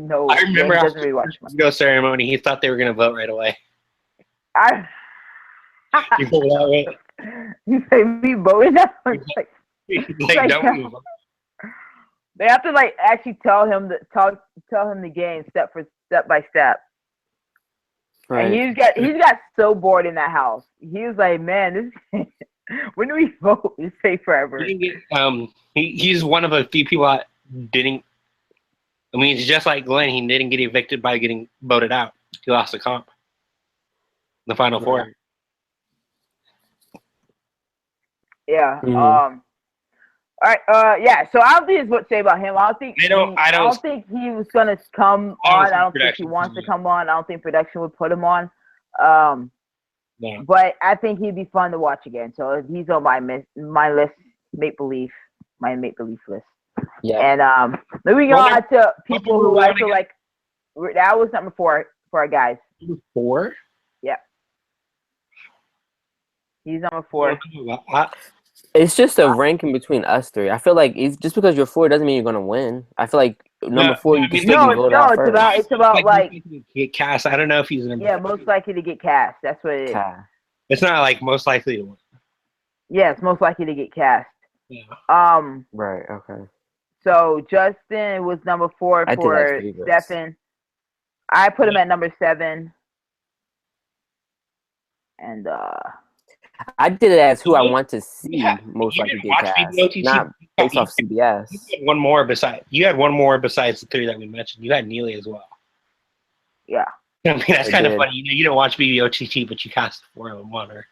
know. I remember after the Go ceremony, he thought they were going to vote right away. You pulled it out, right? You say me voting now? Don't move. They have to actually tell him the game step by step. Right. And he's got so bored in that house. He was like, man, this when do we vote? We stay forever. He's one of a few people that didn't. I mean, it's just like Glenn. He didn't get evicted by getting voted out. He lost the comp. the Final Four. Yeah. Mhm. All right. Yeah. So I don't think it's what to say about him. I don't think he was gonna come on. I don't think he wants to come on. I don't think production would put him on. No. But I think he'd be fun to watch again. So he's on my list, make believe list. Yeah. And moving on to people who I feel like that was number 4 for our guys. Number 4? Yeah. He's number 4. It's just a ranking between us three. I feel like just because you're 4 doesn't mean you're gonna win. I feel like number 4 you can still be voted out first. It's about like get cast. I don't know if he's number. Yeah, most likely to get cast. That's what it is. It's not like most likely to win. Yeah, it's most likely to get cast. Yeah. Right. Okay. So Justin was number 4 for Stephen. I put him at number 7. And I did it as who I want to see most likely get cast, not based off CBS. You had one more besides the 3 that we mentioned. You had Neely as well. Yeah. I mean, that's kind of funny. You don't watch BBOTT, but you cast 4 of them on her.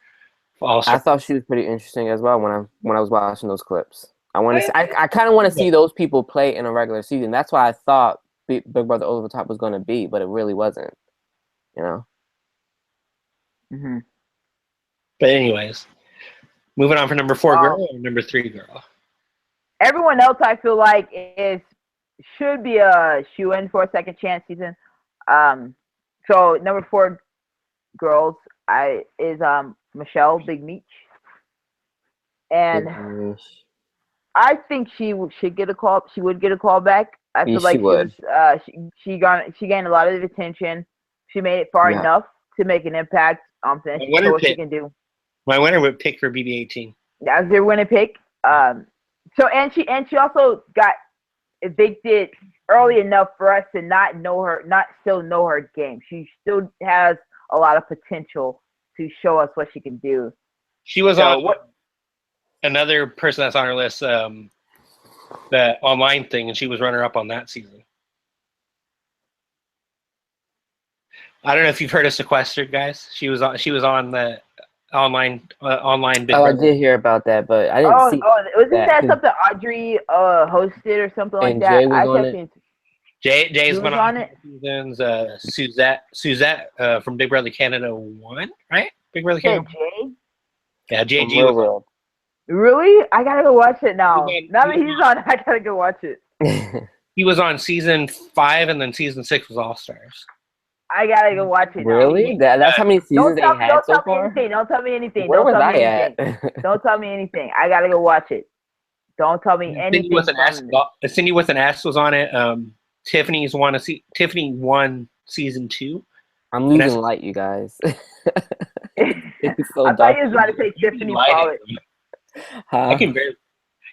I thought she was pretty interesting as well when I was watching those clips. I kind of want to see those people play in a regular season. That's why I thought Big Brother Over the Top was going to be, but it really wasn't. You know. Mm-hmm. But anyways, moving on for number 4 girl or number 3 girl. Everyone else, I feel like, should be a shoe-in for a second chance season. So number 4 girls is Michelle Big Meech, and I think she should get a call. She would get a call back. I feel like she gained a lot of attention. She made it far enough to make an impact. She showed what she can do. My winner would pick for BB18. That was their winner pick. So she also got evicted early enough for us to not still know her game. She still has a lot of potential to show us what she can do. She was on another person that's on her list, the online thing, and she was runner-up on that season. I don't know if you've heard of Sequestered, guys. She was on the online Big Brother. I did hear about that, but I didn't see. Wasn't that something Audrey hosted or something like that? Jay was on it. Jay's been on it. Seasons. Suzette from Big Brother Canada 1, right? Big Brother Canada. Jay? Yeah, JG was on. Really? I gotta go watch it now. Now that he's on, I gotta go watch it. He was on season 5, and then season 6 was All Stars. I gotta go watch it. Really? That's how many seasons they had so far? Don't tell me anything. Where was I at? Don't tell me anything. I gotta go watch it. Don't tell me anything. Cindy with an S was on it. Tiffany won season 2. I'm losing light, you guys. It's so I thought you was about to say Tiffany Pollard. I can barely.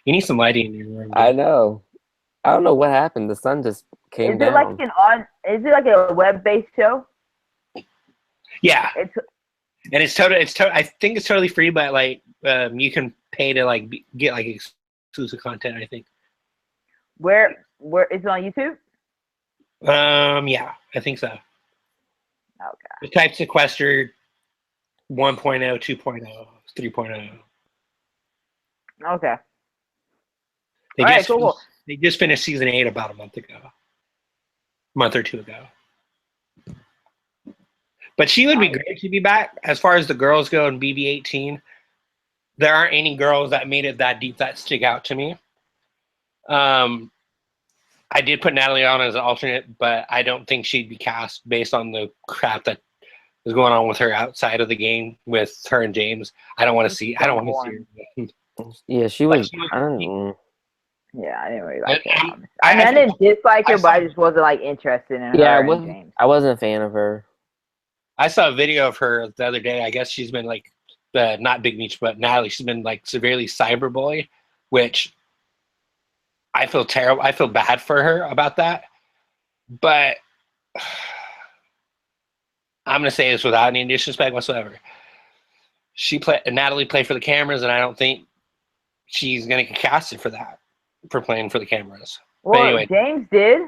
You need some lighting in your room. I know. I don't know what happened. The sun just came down. Is it like a web-based show? Yeah. It's totally. I think it's totally free, but like you can pay to get exclusive content. I think. Where is it on YouTube? Yeah, I think so. Okay. The type Sequestered 1.0, 2.0, 3.0. Okay. They just finished season 8 about a month or 2 ago. But she would be great to be back. As far as the girls go in BB18, there aren't any girls that made it that deep that stick out to me. I did put Natalie on as an alternate, but I don't think she'd be cast based on the crap that is going on with her outside of the game with her and James. I don't want to see her. Yeah, she was. I don't know. Yeah, I didn't really like her. I didn't dislike her, but I just wasn't interested in her. Yeah, I wasn't a fan of her. I saw a video of her the other day. I guess she's been not Big Meech, but Natalie. She's been severely cyberbullied, which I feel terrible. I feel bad for her about that. But I'm gonna say this without any disrespect whatsoever. Natalie played for the cameras, and I don't think she's gonna get casted for that, for playing for the cameras. Well, but anyway, James did.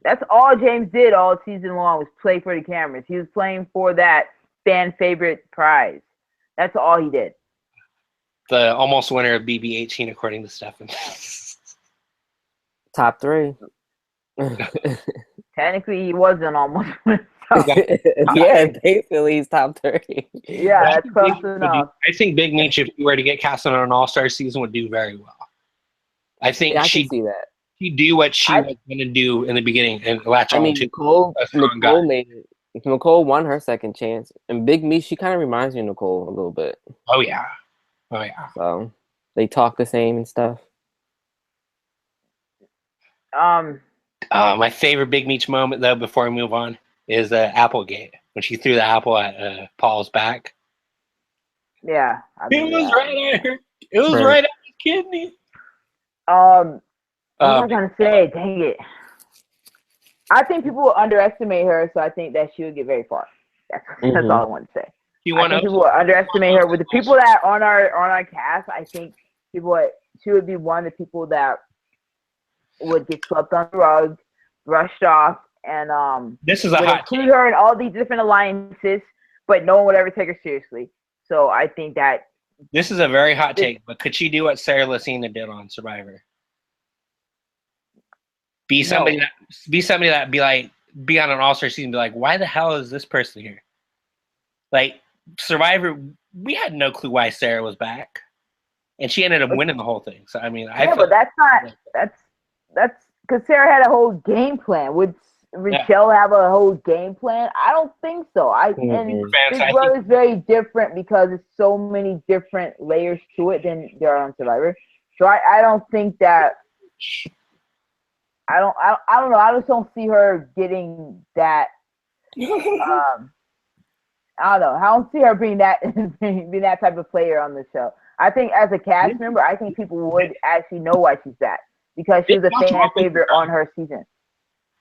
That's all James did all season long was play for the cameras. He was playing for that fan favorite prize. That's all he did. The almost winner of BB18, according to Stefan. Top 3. Technically, he wasn't almost. So, Yeah, basically he's top 3. yeah, that's close enough. I think Big Meech, if he were to get cast on an All-Star season, would do very well. I think Yeah, I she'd can see that. do what she was going to do in the beginning and latch I on mean, to Nicole a strong guy. made it. Nicole won her second chance, and Big Meech, she kind of reminds me of Nicole a little bit. Oh yeah. So they talk the same and stuff. My favorite Big Meech moment, though, before we move on, is Applegate when she threw the apple at Paul's back. Yeah, It was right at her. It was right at his kidney. What was I gonna say? Dang it! I think people will underestimate her, so I think that she would get very far. That's all I want to say. She I won think people will underestimate her. With the people that on our cast, I think she would be one of the people that would get swept on the rug, brushed off, and this is a would hot include take. her in all these different alliances, but no one would ever take her seriously. So I think that This is a very hot take, but could she do what Sarah Lacina did on Survivor? Be somebody that be on an All-Star season and be like, why the hell is this person here? Like Survivor, we had no clue why Sarah was back. And she ended up winning the whole thing. So I mean but that's because Sarah had a whole game plan. Would Rochelle have a whole game plan? I don't think so. And Big Brother is very different because there's so many different layers to it than there are on Survivor. So I don't think that. I don't know. I just don't see her getting that. I don't know. I don't see her being that type of player on the show. I think as a cast member, I think people would actually know why she's that because she was a fan favorite on her season.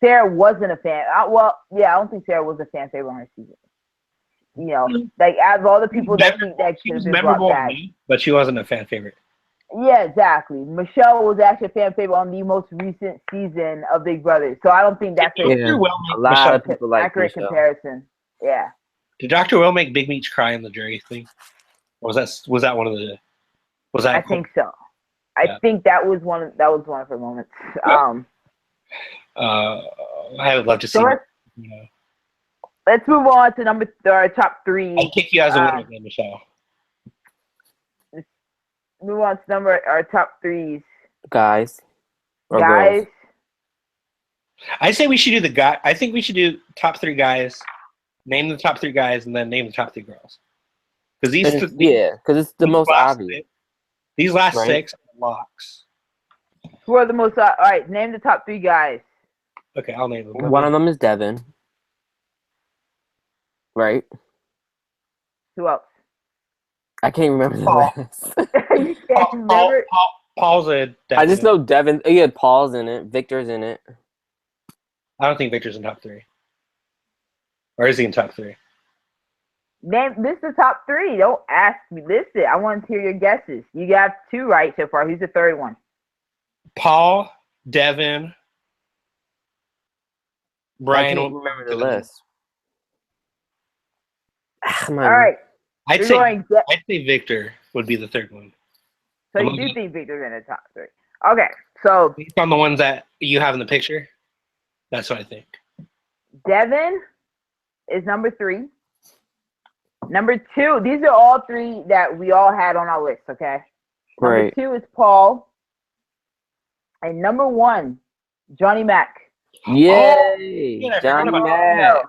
Sarah wasn't a fan. I don't think Sarah was a fan favorite on her season. You know, like out of all the people that she was memorable, but she wasn't a fan favorite. Yeah, exactly. Michelle was actually a fan favorite on the most recent season of Big Brother, so I don't think that's a lot of people like accurate Michelle. Comparison. Yeah. Did Dr. Will make Big Meech cry in the jury thing? Or was that one of the? Was that? I think so. I think that was one of her moments. I would love to see. Let's move on to our top 3. I'll kick you as a winner, Michelle. Move on to our top 3s. Guys. Girls. I say we should do the guy. I think we should do top 3 guys. Name the top 3 guys, and then name the top 3 girls. Because it's the most obvious. These last 6 are locks. Who are the most? All right, name the top 3 guys. Okay, I'll name them. One of them is Devin. Right? Who else? I can't remember the list. You can't remember? Paul's a. I just know Devin. Yeah, Paul's in it. Victor's in it. I don't think Victor's in top 3. Or is he in top 3? Name this is the top 3. Don't ask me. Listen, I want to hear your guesses. You got 2 right so far. Who's the third one? Paul, Devin, Brian. I can't remember the list. All right. I'd say Victor would be the third one. So you do think Victor's in the top 3? Okay, so based on the ones that you have in the picture, that's what I think. Devin is number 3. Number 2, these are all 3 that we all had on our list, okay? Number 2 is Paul. And number 1, Johnny Mac. Yay! Johnny Mac.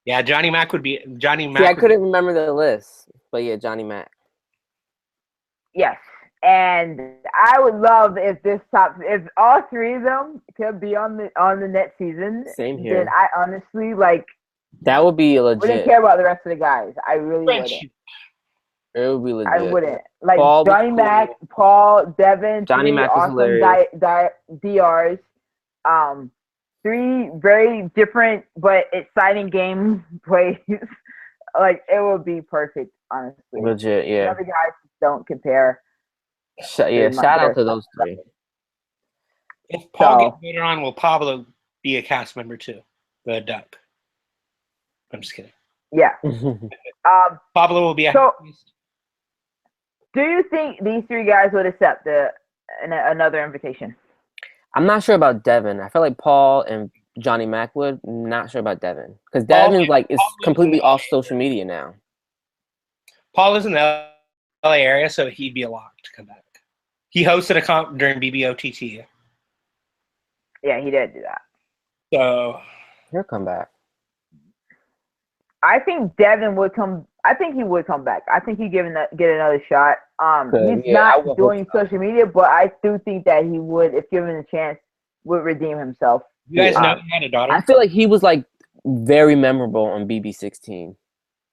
Yeah, Johnny Mac would be Johnny Mac. See, I couldn't remember the list, but yeah, Johnny Mac. Yes, and I would love if if all 3 of them could be on the next season. Same here. Then I honestly that would be legit. Wouldn't care about the rest of the guys. I really wouldn't. It would be legit. I wouldn't. Like Johnny Mac, Paul, Devin, Johnny 3 Mac awesome hilarious. DRs. 3 very different but exciting game plays. Like it would be perfect, honestly. Legit, yeah. The other guys don't compare. Shout out to those 3. If Paul gets voted on, will Pablo be a cast member too? The duck. I'm just kidding. Yeah. Pablo will be. So, do you think these three guys would accept another invitation? I'm not sure about Devin. I feel like Paul and Johnny Mac would. Not sure about Devin because Devin is completely off social media now. Paul is in the LA area, so he'd be a lock to come back. He hosted a comp during BBOTT. Yeah, he did do that. So he'll come back. I think Devin would come. I think he would come back. I think he'd get another shot. He's not doing social media, but I do think that he would, if given a chance, would redeem himself. You guys know he had a daughter? I feel like he was like very memorable on BB16,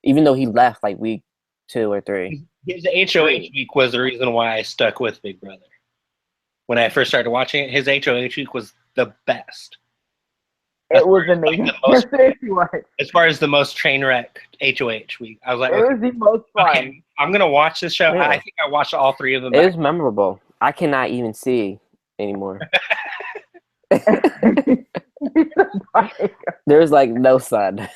even though he left like week 2 or 3. His HOH week was the reason why I stuck with Big Brother. When I first started watching it, his HOH week was the best. It was amazing. As far as the most train wreck HOH week, I was like, it was the most fun. Okay, I'm gonna watch this show. Yeah. I think I watched all 3 of them. It was memorable. I cannot even see anymore. There's like no sun.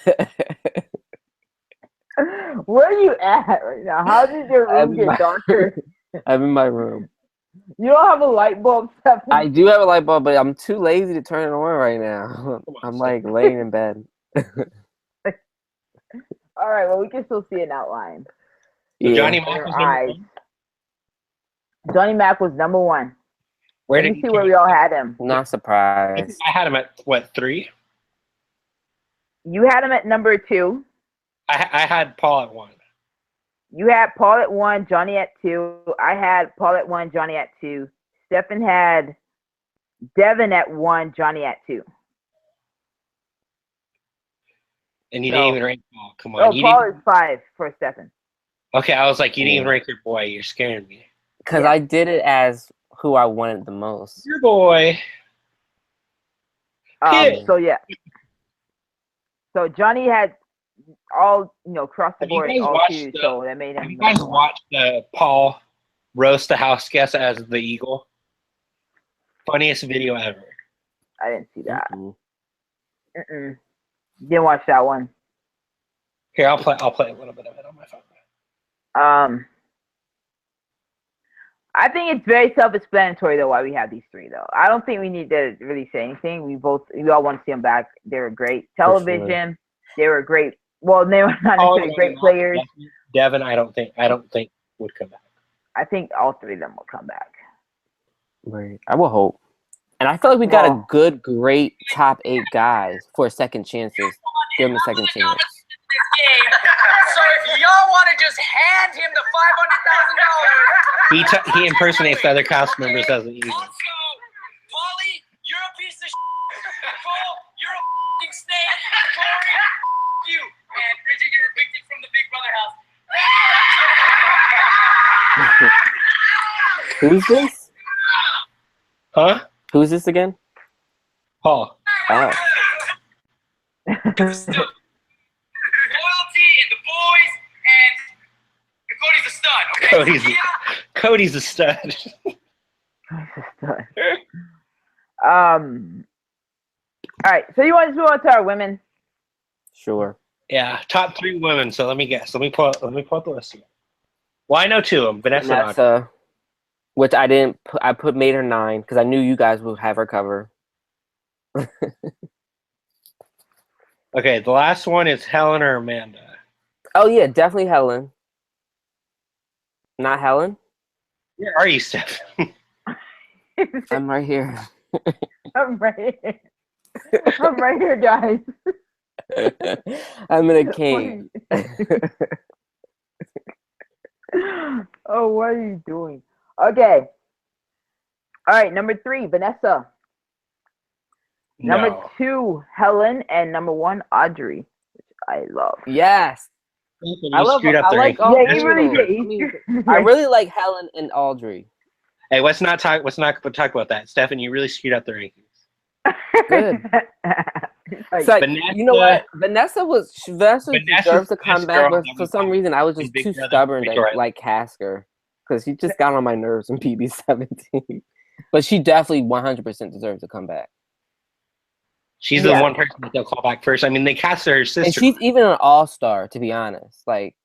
Where are you at right now? How did your room get darker? I'm in my room. You don't have a light bulb, Stephen? I do have a light bulb, but I'm too lazy to turn it on right now. I'm like laying in bed. All right, well, we can still see an outline. Yeah. Johnny Mac was Johnny Mac was number 1. Where did you see where we all had him? Not surprised. I had him at what, 3? You had him at number 2. I had Paul at 1. You had Paul at 1, Johnny at 2. I had Paul at 1, Johnny at 2. Stephen had Devin at 1, Johnny at 2. And you didn't even rank Paul. Come on. Oh, Paul is 5 for Stephen. Okay, I was like, you didn't even rank your boy. You're scaring me. Because I did it as who I wanted the most. Your boy. So, yeah. So, Johnny had all, across the board, all 2, so that made him. Have you guys watched Paul roast the house guest as the Eagle? Funniest video ever. I didn't see that. Didn't watch that one. Here, I'll play a little bit of it on my phone. I think it's very self-explanatory though why we have these 3 though. I don't think we need to really say anything. We all want to see them back. They were great. Television, sure. They were great. Well, they were not necessarily great players. Devin, I don't think would come back. I think all 3 of them will come back. Right. I will hope. And I feel like we got a great top 8 guys for second chances. Give them a second chance. So if y'all want to just hand him the $500,000, he impersonates the other cast members as an Eagle. Also, Paulie, you're a piece of Cole, you're a f***ing snake. Corey, you. And Bridget, you're evicted from the Big Brother house. Who's this? Huh? Who's this again? Paul. Oh. Loyalty and the boys, and Cody's a stud. Okay? Cody's a stud. All right. So you want to move on to our women? Sure. Yeah, top 3 women. So let me guess. Let me pull up the list here. Well, I know 2 of them. Vanessa. Which I didn't. Made her 9 because I knew you guys would have her cover. Okay, the last one is Helen or Amanda. Oh yeah, definitely Helen. Not Helen. Where are you, Steph? I'm right here. I'm right here. I'm right here, guys. I'm in a cave. Oh, what are you doing? Okay. All right, number 3, Vanessa. Number 2, Helen, and number 1, Audrey, which I love. Yes. I like all I really like Helen and Audrey. Hey, let's not talk about that. Stefan, you really screwed up the rankings. Good. So, Vanessa, you know what? Vanessa deserves to come back, but for some reason I was just too stubborn to like cast her because she just got on my nerves in PB17. But she definitely 100% deserves to come back. She's the one person that they'll call back first. I mean, they cast her sister. And she's even an all-star, to be honest. Like,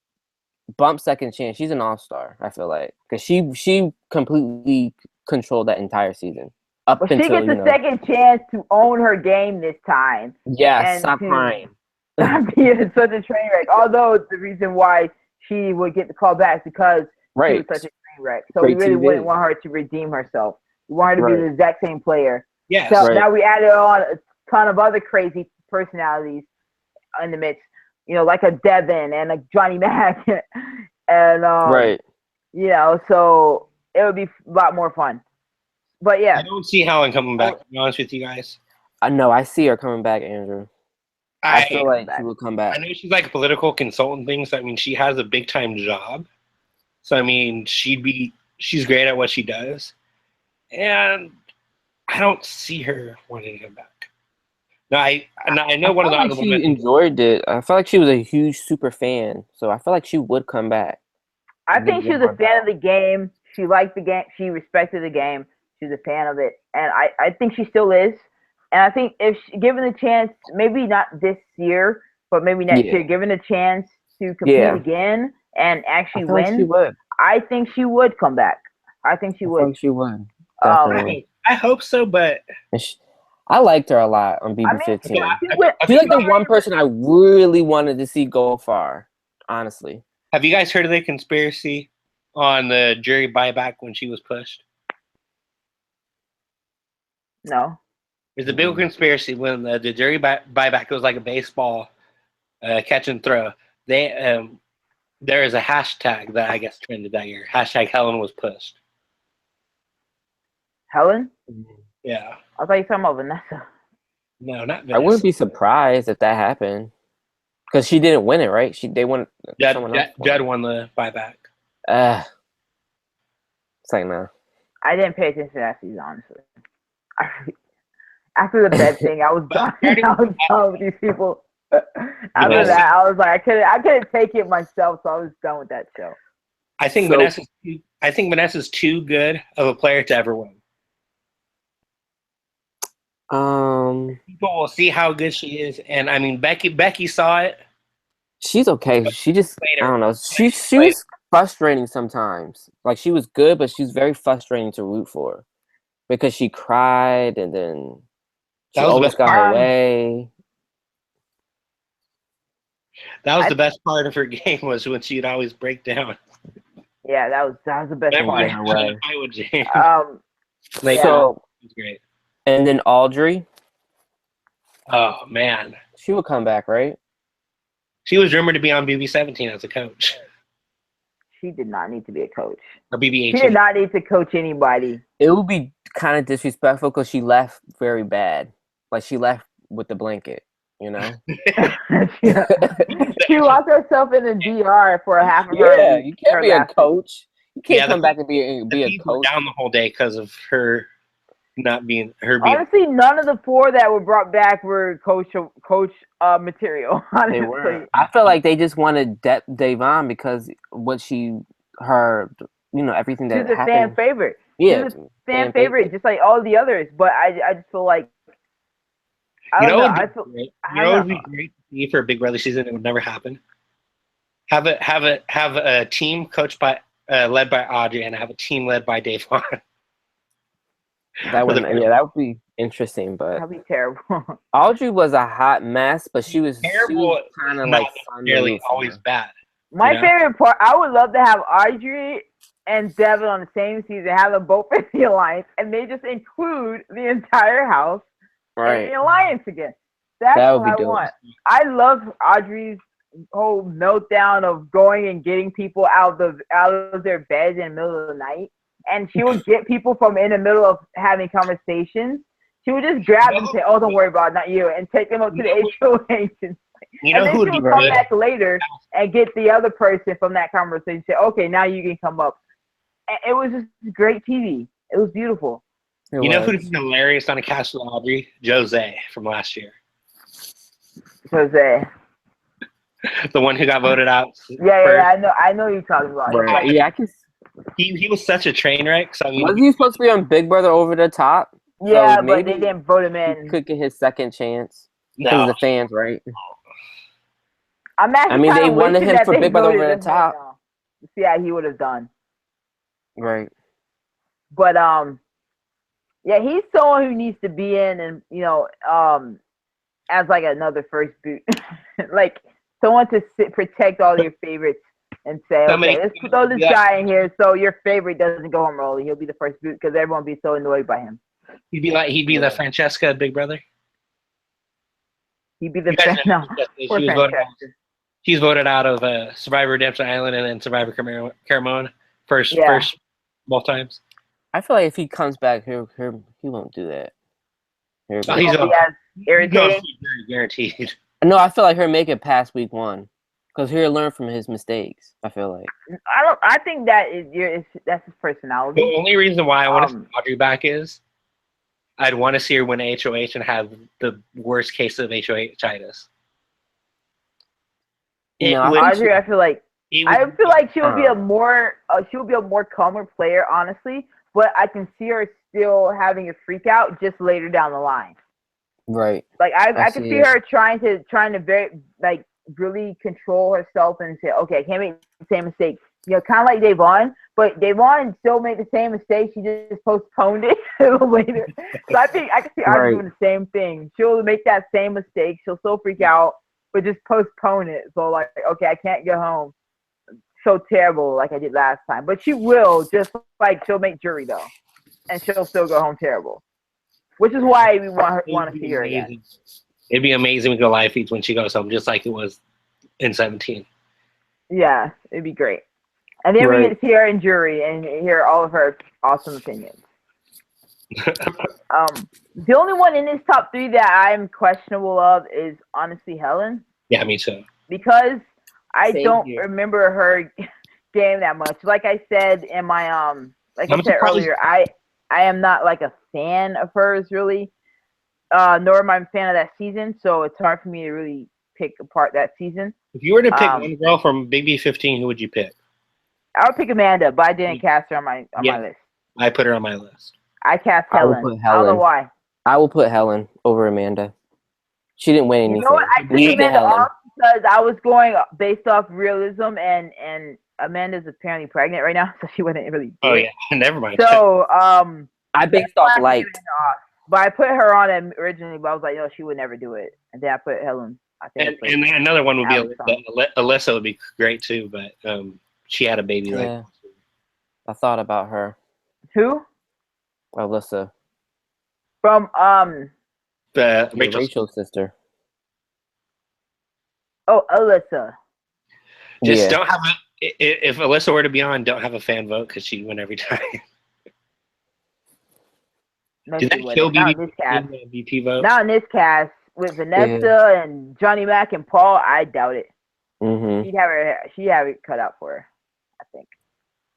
bump second chance. She's an all-star, I feel like. Because she completely controlled that entire season. But she gets a second chance to own her game this time. Yes, stop crying. Not be such a train wreck. Although the reason why she would get the call back is because she was such a train wreck. So we really wouldn't want her to redeem herself. We want her to be the exact same player. Yeah. So now we added on a ton of other crazy personalities in the mix. You know, like a Devin and a Johnny Mac. And you know, so it would be a lot more fun. But yeah, I don't see Helen coming back. To be honest with you guys, I see her coming back, Andrew. I feel like she will come back. I know she's like a political consultant thing, so I mean, she has a big time job. So I mean, she's great at what she does, and I don't see her wanting to come back. Now I know one of the honorable she enjoyed it. I felt like she was a huge super fan, so I feel like she would come back. I think she was a fan of the game. She liked the game. She respected the game. She's a fan of it, and I think she still is. And I think if given the chance, maybe not this year, but maybe next year, given a chance to compete again and actually win, I think she would come back. I think she would. She would. I hope so, but I liked her a lot on BB15. She's like the one person I really wanted to see go far, honestly. Have you guys heard of the conspiracy on the jury buyback when she was pushed? No. There's a big conspiracy when the jury buyback was like a baseball catch and throw. There is a hashtag that I guess trended that year. Hashtag Helen was pushed. Helen? Yeah. I thought you were talking about Vanessa. No, not Vanessa. I wouldn't be surprised if that happened. Because she didn't win it, right? They won. Judd won the buyback. It's like, no. I didn't pay attention to that season, honestly. After the bed thing, I was done. I was done with these people. After that, I was like, I couldn't take it myself, so I was done with that show. I think Vanessa's too good of a player to ever win. People will see how good she is, and I mean Becky saw it. She's okay. She just I don't know. She was frustrating sometimes. Like she was good, but she's very frustrating to root for because she cried and then she always got her way. That was the best part of her game was when she'd always break down. Yeah, that was the best part. So it's great. And then Audrey. Oh man, she would come back, right? She was rumored to be on BB17 as a coach. She did not need to be a coach. Or BB18. She did not need to coach anybody. It would be kind of disrespectful because she left very bad. Like she left with the blanket, you know. She locked herself in a DR for a half of her. Yeah, you can't be a coach. You can't come back and be a coach. Down the whole day because of her not being her. Honestly, none of the four that were brought back were coach material. Honestly. They were. I feel like they just wanted Devon because everything that happened. She's a fan favorite. Yeah, she's a fan favorite, just like all the others. But I just feel like it would be great to see for a Big Brother season. It would never happen. Have a team coached by led by Audrey and have a team led by Devon. That would be interesting, but that'd be terrible. Audrey was a hot mess, but she was terrible. Kind of like nearly always bad. My favorite part, I would love to have Audrey and Devin on the same season, have them both in the alliance, and they just include the entire house in the alliance again. That's what I want. I love Audrey's whole meltdown of going and getting people out of their beds in the middle of the night. And she would get people from in the middle of having conversations. She would just grab them and say, "Oh, don't worry about it, not you," and take them up to the HOH. And then she would come back later and get the other person from that conversation. Say, "Okay, now you can come up." And it was just great TV. It was beautiful. You know who's hilarious on a cast with Audrey? Jose from last year. Jose. The one who got voted out. Yeah, I know you're talking about. Right. Yeah, I can. He was such a train wreck. So I mean, was he supposed to be on Big Brother Over the Top? Yeah, So but they maybe didn't vote him he in. could get his second chance because of No, the fans, right? I'm actually I mean, kind they of wanted wishing him that for they Big Brother voted Over the him in Top. now to see how he would have done. Right. But yeah, he's someone who needs to be in, and as like another first boot, like someone to protect all your favorites and say, Somebody- okay, let's throw this guy in here so your favorite doesn't go home early. He'll be the first boot because everyone will be so annoyed by him. he'd be the Francesca Big Brother. He'd be the You guys know no, Francesca, poor she was voted. Francesca. She's voted out of Survivor Redemption Island and then Survivor Caramon first both times. I feel like if he comes back, he won't do that. Oh, He he's won't be as irritating. guaranteed. No, I feel like he'll make it past week 1 because he'll learn from his mistakes. I feel like. I think that that's his personality. The only reason why I want to see Um, Audrey back is I'd want to see her win HOH and have the worst case of HOH-itis. No, I Audrey, I feel like she would be a more calmer player, honestly. But I can see her still having a freak out just later down the line. Right. Like I can see see it. her trying to very like really control herself and say, okay, I can't make the same mistake. Kind of like Devon, but Devon still made the same mistake. She just postponed it a little later. So I think I can see Audrey doing the same thing. She'll make that same mistake. She'll still freak out, but just postpone it. So like, okay, I can't get home so terrible like I did last time. But she will, just like she'll make jury though, and she'll still go home terrible. Which is why we want to see her again. It'd be amazing with the live feeds when she goes home, just like it was in 17. Yeah, it'd be great. And then we get to see her in jury and hear all of her awesome opinions. The only one in this top 3 that I'm questionable of is honestly Helen. Yeah, me too. Because I Same don't here. remember her game that much. Like I said in my like I said earlier, I am not like a fan of hers really. Nor am I a fan of that season, so it's hard for me to really pick apart that season. If you were to pick one girl from Big B15, who would you pick? I would pick Amanda, but I didn't cast her on my list. I put her on my list. I cast I would Helen. put I don't know Helen. why. I will put Helen over Amanda. She didn't win anything. You know what? I took Leave the Amanda Helen. off because I was going based off realism, and Amanda's apparently pregnant right now, so she wouldn't really. Oh yeah, never mind. So I based off light. But I put her on it originally, but I was like, no, she would never do it. And then I put Helen. I think. And another one would be Alex Alyssa would be great too, but she had a baby. Yeah. I thought about her. Who? Alyssa. From Rachel's sister. Oh, Alyssa. Just don't have if Alyssa were to be on, don't have a fan vote because she'd win every time. No, Did that she kill wouldn't. Not in this cast. VP vote? Not in this cast. With Vanessa and Johnny Mac and Paul, I doubt it. Mm-hmm. She'd have it cut out for her, I think.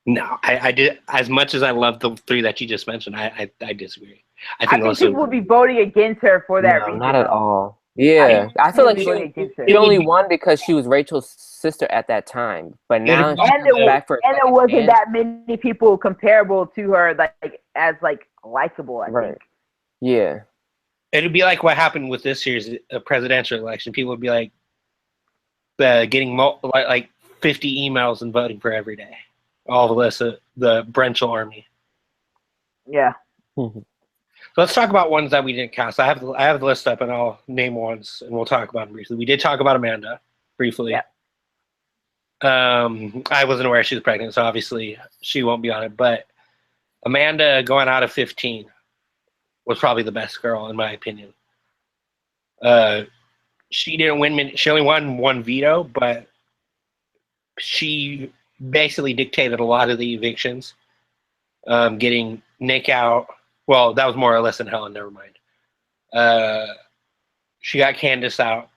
No, I did. As much as I love the 3 that you just mentioned, I disagree. I think people would be voting against her for that reason. Not at all. Yeah, I feel like she only won because she was Rachel's sister at that time. But now and there wasn't that many people comparable to her, as likable. I think. Yeah. It'd be like what happened with this year's presidential election. People would be like getting like 50 emails and voting for every day. All of this, the Brenchel army. Yeah. So let's talk about ones that we didn't cast. I have the list up, and I'll name ones, and we'll talk about them briefly. We did talk about Amanda briefly. Yeah. I wasn't aware she was pregnant, so obviously she won't be on it. But Amanda going out of 15 was probably the best girl in my opinion. She didn't win. She only won 1 veto, but she basically dictated a lot of the evictions. Getting Nick out. Well, that was more or less than Helen. Never mind. She got Candace out.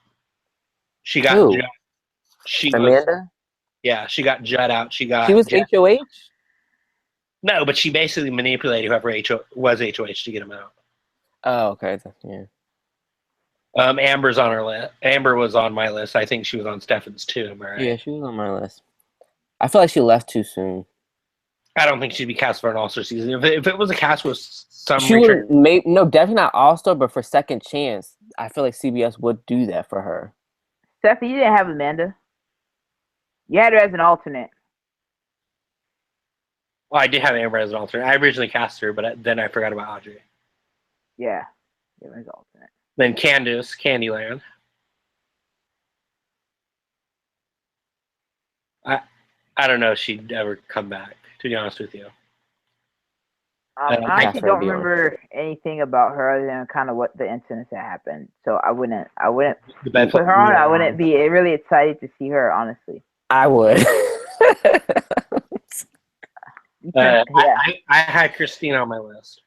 She got Who? Judd. Amanda? Yeah, she got Judd out. She was Judd. HOH? No, but she basically manipulated whoever was HOH to get him out. Oh, okay. Yeah. Amber's on her list. Amber was on my list. I think she was on Stefan's too. Am I right? Yeah, she was on my list. I feel like she left too soon. I don't think she'd be cast for an All-Star season. If it was a cast with some She return, would no, definitely not All-Star, but for second chance, I feel like CBS would do that for her. Stephanie, you didn't have Amanda. You had her as an alternate. well, I did have Amber as an alternate. I originally cast her, but then I forgot about Audrey. Yeah, you had her as alternate. Then Candace, Candyland. I don't know if she'd ever come back, to be honest with you. I That's actually fair don't to be remember anything about her other than kind of what the incidents that happened. So I wouldn't The bed put her on. I wouldn't be really excited to see her, honestly. I would. Yeah, I had Christine on my list.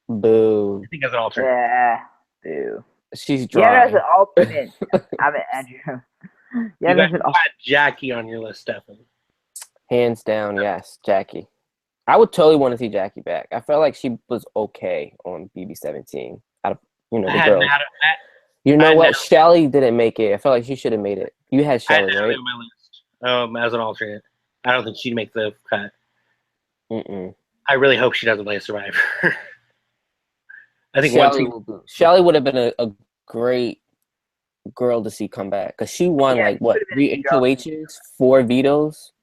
Boo. I think as an alternate. yeah, boo. She's You had her as dry. an alternate. I mean, Andrew. You Yeah, guys as an had Jackie on your list, Stefan. Hands down, yes, Jackie. I would totally want to see Jackie back. I felt like she was okay on BB17. Out of the I had girls. You know I what? had- Shelly didn't make it. I felt like she should have made it. You had I had Shelly, Natalie right? on my list as an alternate. I don't think she'd make the cut. Mm-mm. I really hope she doesn't play Survivor. I think one team. Shelly would have been a great girl to see come back because she won Yeah, like she what would've been 3 a girl. HOHs, 4 vetoes.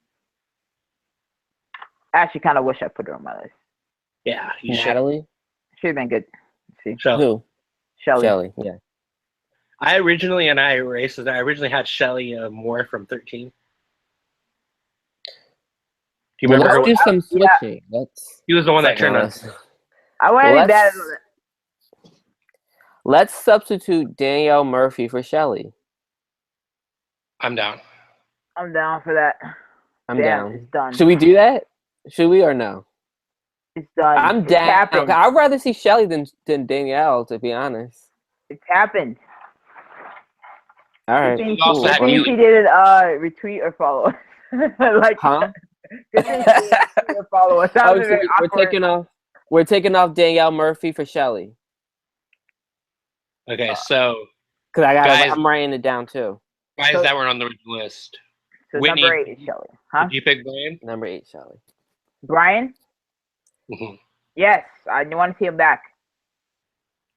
I actually kind of wish I put her on my list. Yeah, you should. Natalie, Should have been good. Let's see, So, who? Shelly. Shelly, yeah. I originally had Shelly Moore from 13. Do you Well, remember? let's her? do some Yeah. switching. Let's. He was the one that Like, turned on. let's- I wouldn't be bad. Let's substitute Danielle Murphy for Shelly. I'm down. I'm down for that. I'm Damn, down. It's done. Should we do that? Should we or no? It's done. I'm It's down. happened. I'd rather see Shelly than Danielle, to be honest. It's happened. All right. Good thing also good had thing Muley. she didn't retweet or follow us. Like, Huh? good thing she didn't retweet or follow us. That Oh, was so very awkward. we're taking off Danielle Murphy for Shelly. Okay, so Cause Guys- I'm writing it down too. guys So- that were on the original list. So Whitney. number 8 is Shelly. Huh? Did you pick Brian? Number 8, Shelly. Brian? Mhm. Yes. I want to see him back.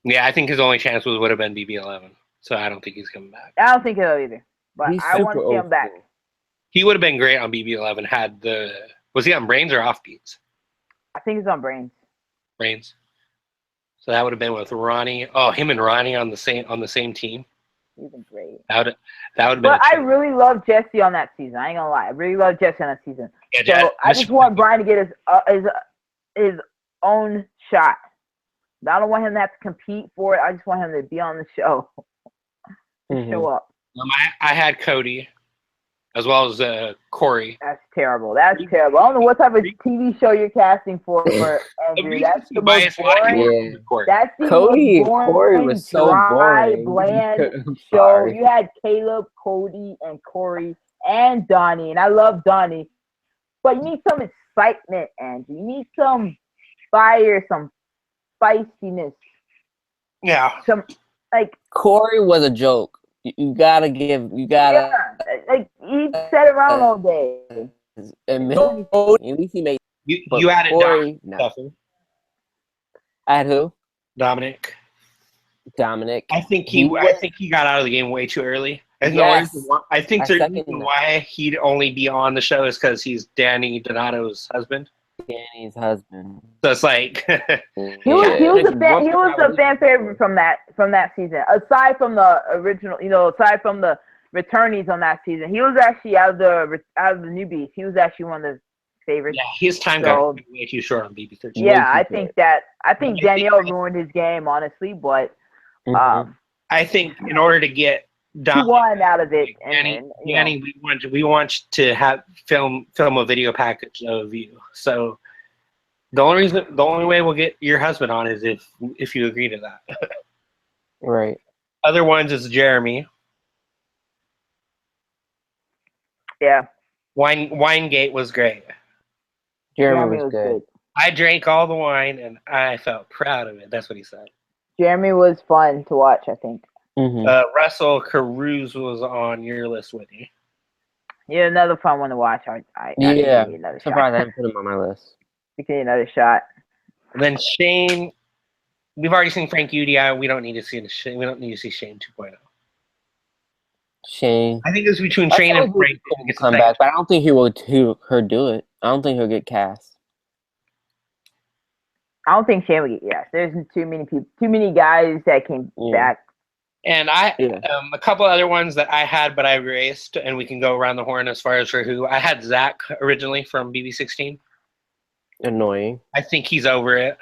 Yeah, I think his only chance would have been BB11. So I don't think he's coming back. I don't think he'll either. But He's I want to super see him old back. school. He would have been great on BB11 was he on Brains or Offbeats? I think he's on Brains. Brains. So that would have been with Ronnie. Oh, him and Ronnie on the same team. He's been great. That would have been. But I really love Jesse on that season. I ain't gonna lie. I really love Jesse on that season. yeah, So I just want Brian to get his own shot. I don't want him to have to compete for it. I just want him to be on the show. Mhm. Show up. I had Cody, as well as Corey. That's terrible. That's terrible. I don't know what type of TV show you're casting for Andrew. That's the most boring. Yeah. Corey. That's the Cody most and boring, Corey was so dry, boring. bland I'm show. sorry. You had Caleb, Cody, and Corey, and Donnie, and I love Donnie. But you need some excitement, Andrew. You need some fire, some spiciness, Yeah. some like Corey was a joke. You gotta. yeah, like he sat around all day. Admit, at least he made. but You added Corey, no. Stefan, At who? Dominic. Dominic. I think he got out of the game way too early. And Yes. I think I the second reason that. why he'd only be on the show is because he's Danny Donato's husband. Danny's husband. So it's like, He was Yeah. a fan favorite from that season. Aside from the original, aside from the returnees on that season, he was actually out of the newbies. He was actually one of the favorites. yeah, his time So- got way too short on BB13. Yeah, I too think short. Danielle ruined his game, honestly, but Mhm. I think in order to get he Dominic, won out of it. Danny, we want to have film a video package of you. So the only way we'll get your husband on is if you agree to that. Right. Other ones is Jeremy. Yeah, Winegate was great. Jeremy was good. I drank all the wine and I felt proud of it. That's what he said. Jeremy was fun to watch, I think. Mhm. Russell Caruso was on your list, Whitney. Yeah, another fun one to watch. I Yeah, think they need another surprised I shot. didn't put him on my list. We can need another shot. And then Shane, we've already seen Frank UDI. We don't need to see we don't need to see Shane 2.0. Shane. I think it's between I Shane feel and like Frank. he will come back, but I don't think he'll do it. I don't think he'll get cast. I don't think Shane would get yes. There's too many guys that came back. And a couple other ones that I had, but I erased, and we can go around the horn as far as for who. I had Zach originally from BB16. Annoying. I think he's over it.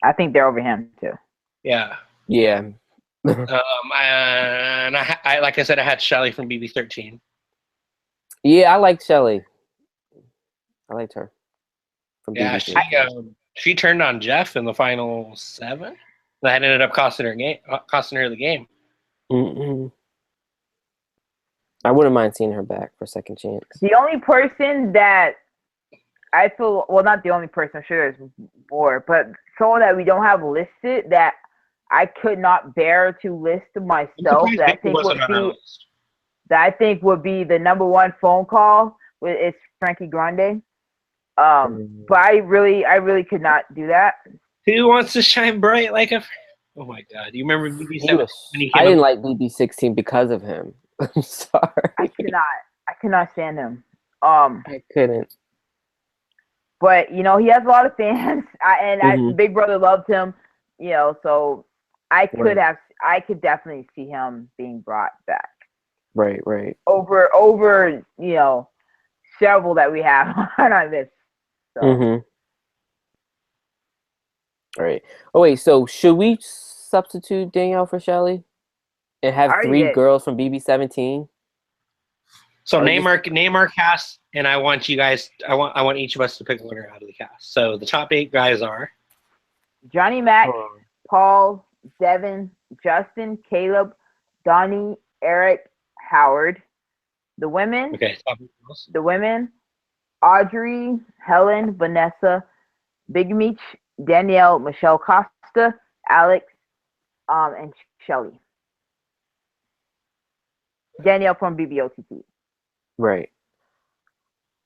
I think they're over him too. Yeah. Yeah. And I like I said, I had Shelly from BB13. Yeah, I like Shelly. I liked her. From Yeah, BB13. she turned on Jeff in the final 7. That ended up costing her the game. Mm-mm. I wouldn't mind seeing her back for second chance. The only person that I feel, well, not the only person, I'm sure there's more, but someone that we don't have listed that I could not bear to list myself that I think would be the number one phone call is Frankie Grande. But I really could not do that. Who wants to shine bright like a? Oh my God! Do you remember BB7? I didn't like BB16 because of him. I'm sorry. I cannot stand him. I couldn't. But he has a lot of fans, Big Brother loved him. So I could definitely see him being brought back. Right. Over several that we have on our list. So. All right. Oh wait. So should we substitute Danielle for Shelly and have 3 girls from BB17? So name our cast, and I want you guys. I want each of us to pick a winner out of the cast. So the top 8 guys are Johnny Mac, Paul, Devin, Justin, Caleb, Donnie, Eric, Howard. The women. Okay. The women: Audrey, Helen, Vanessa, Big Meech, Danielle, Michelle Costa, Alex, and Shelly. Danielle from BBOTT. Right.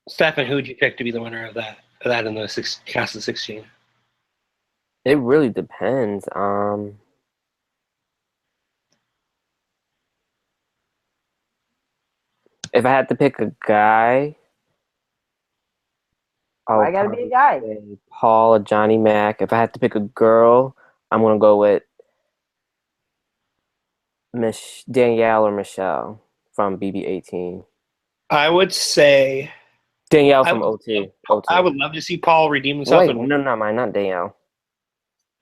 Stefan, who would you pick to be the winner of that in the cast of 16? It really depends. If I had to pick a guy, I gotta be a guy. Paul or Johnny Mac. If I had to pick a girl, I'm gonna go with Danielle or Michelle from BB18. I would say Danielle from OT. I would love to see Paul redeem himself. Wait, no, mine, not Danielle.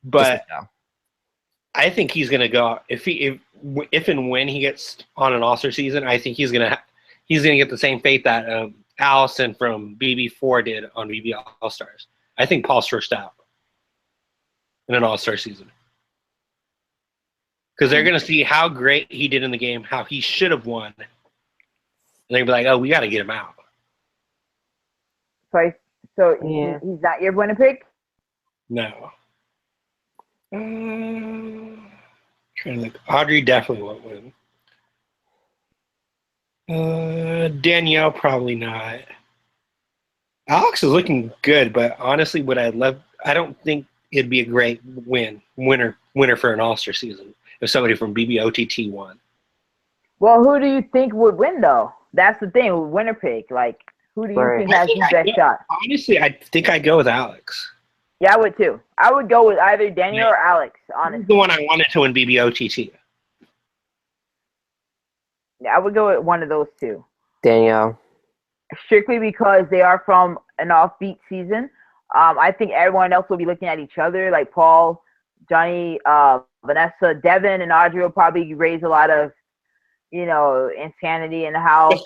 But I think he's gonna go if and when he gets on an All-Star season. I think he's gonna get the same fate that Allison from BB4 did on BB All-Stars. I think Paul's first out in an All-Star season. Because they're going to see how great he did in the game, how he should have won. And they're going to be like, oh, we got to get him out. So he's not your winner pick? No. Trying to look. Audrey definitely won't win. Danielle probably not. Alex is looking good, but honestly, I don't think it'd be a great winner for an All-Star season if somebody from BBOTT won. Well, who do you think would win though? That's the thing, winner pick. Like, who do you think has the best shot? Honestly, I think I'd go with Alex. Yeah, I would too. I would go with either Danielle or Alex, honestly. He's the one I wanted to win BBOTT. Yeah, I would go with one of those two. Danielle. Strictly because they are from an offbeat season. I think everyone else will be looking at each other, like Paul, Johnny, Vanessa, Devin, and Audrey will probably raise a lot of, insanity in the house.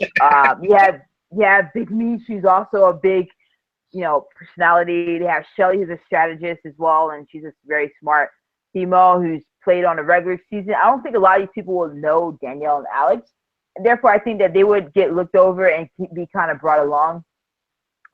You have Big Me, she's also a big, personality. They have Shelly, who's a strategist as well, and she's a very smart female who's played on a regular season. I don't think a lot of these people will know Danielle and Alex. And therefore, I think that they would get looked over and be kind of brought along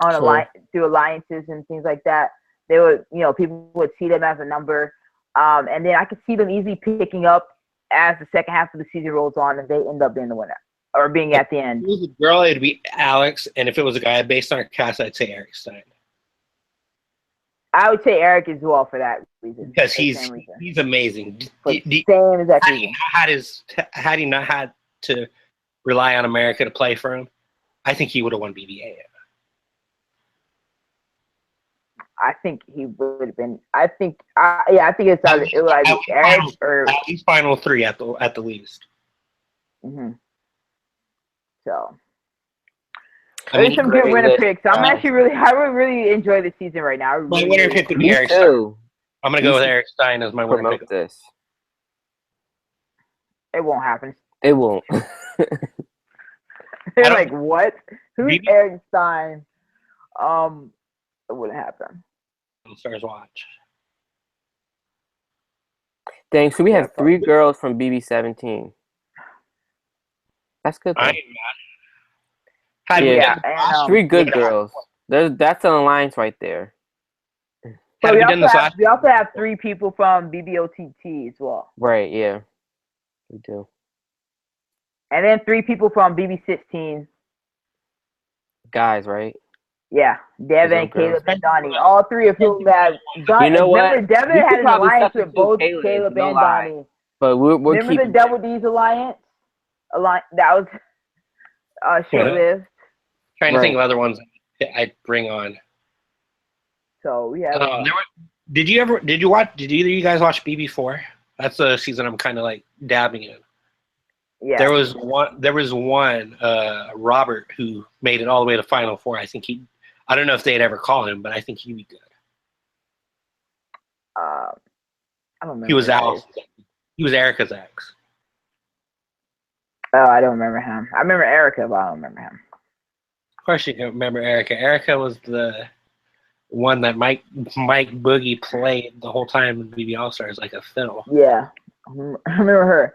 on through alliances and things like that. They would, people would see them as a number. And then I could see them easily picking up as the second half of the season rolls on and they end up being the winner or being at the If end. it was a girl, it'd be Alex, and if it was a guy based on our cast, I'd say Eric Stein I would say Eric as well for that reason. because For the he's same reason. he's amazing. For D- the d- same exact Had he reason. not had to rely on America to play for him, I think he would have won BBA. I think he would have been. I think it's either it would either be Eric or. At least final 3 at the least. Mm-hmm. So I mean, there's some good great winner list. picks. I would really enjoy the season right now. I my really, winner pick would be Me Eric Stein. too. I'm gonna You go with should Eric Stein as my winner Promote pick. this. It won't happen. It won't. They're don't- like, what? Who's BB Eric Stein? It wouldn't happen. Stars watch. Dang, so we Yeah, have 3 girls from BB17. That's good. I Though. ain't mad. Had we Yeah, done- and, 3 good yeah. girls. That's an alliance right there. had but we done this last, we also have 3 people from BBOTT as well, Right, yeah. We do. and then 3 people from BB16. Guys, right? Yeah, Devin, Those are girls. Caleb, and Donnie. All 3 of whom have done. You know what? Remember, Devin We had could an probably alliance with substitute both Caleb, Caleb no and lie. Donnie. But we're Remember keeping the Double D's alliance? That was short lived. trying to think Right. of other ones I'd bring on. So we have. Did either of you guys watch BB4? That's a season I'm kind of like dabbing in. Yeah. There was one Robert who made it all the way to Final 4. I don't know if they'd ever call him, but I think he'd be good. I don't remember. He was who that Alice. is. He was Erica's ex. Oh, I don't remember him. I remember Erica, but I don't remember him. Of course, you can remember Erica. Erica was the one that Mike Boogie played the whole time in BB All Stars, like a fiddle. Yeah, I remember her.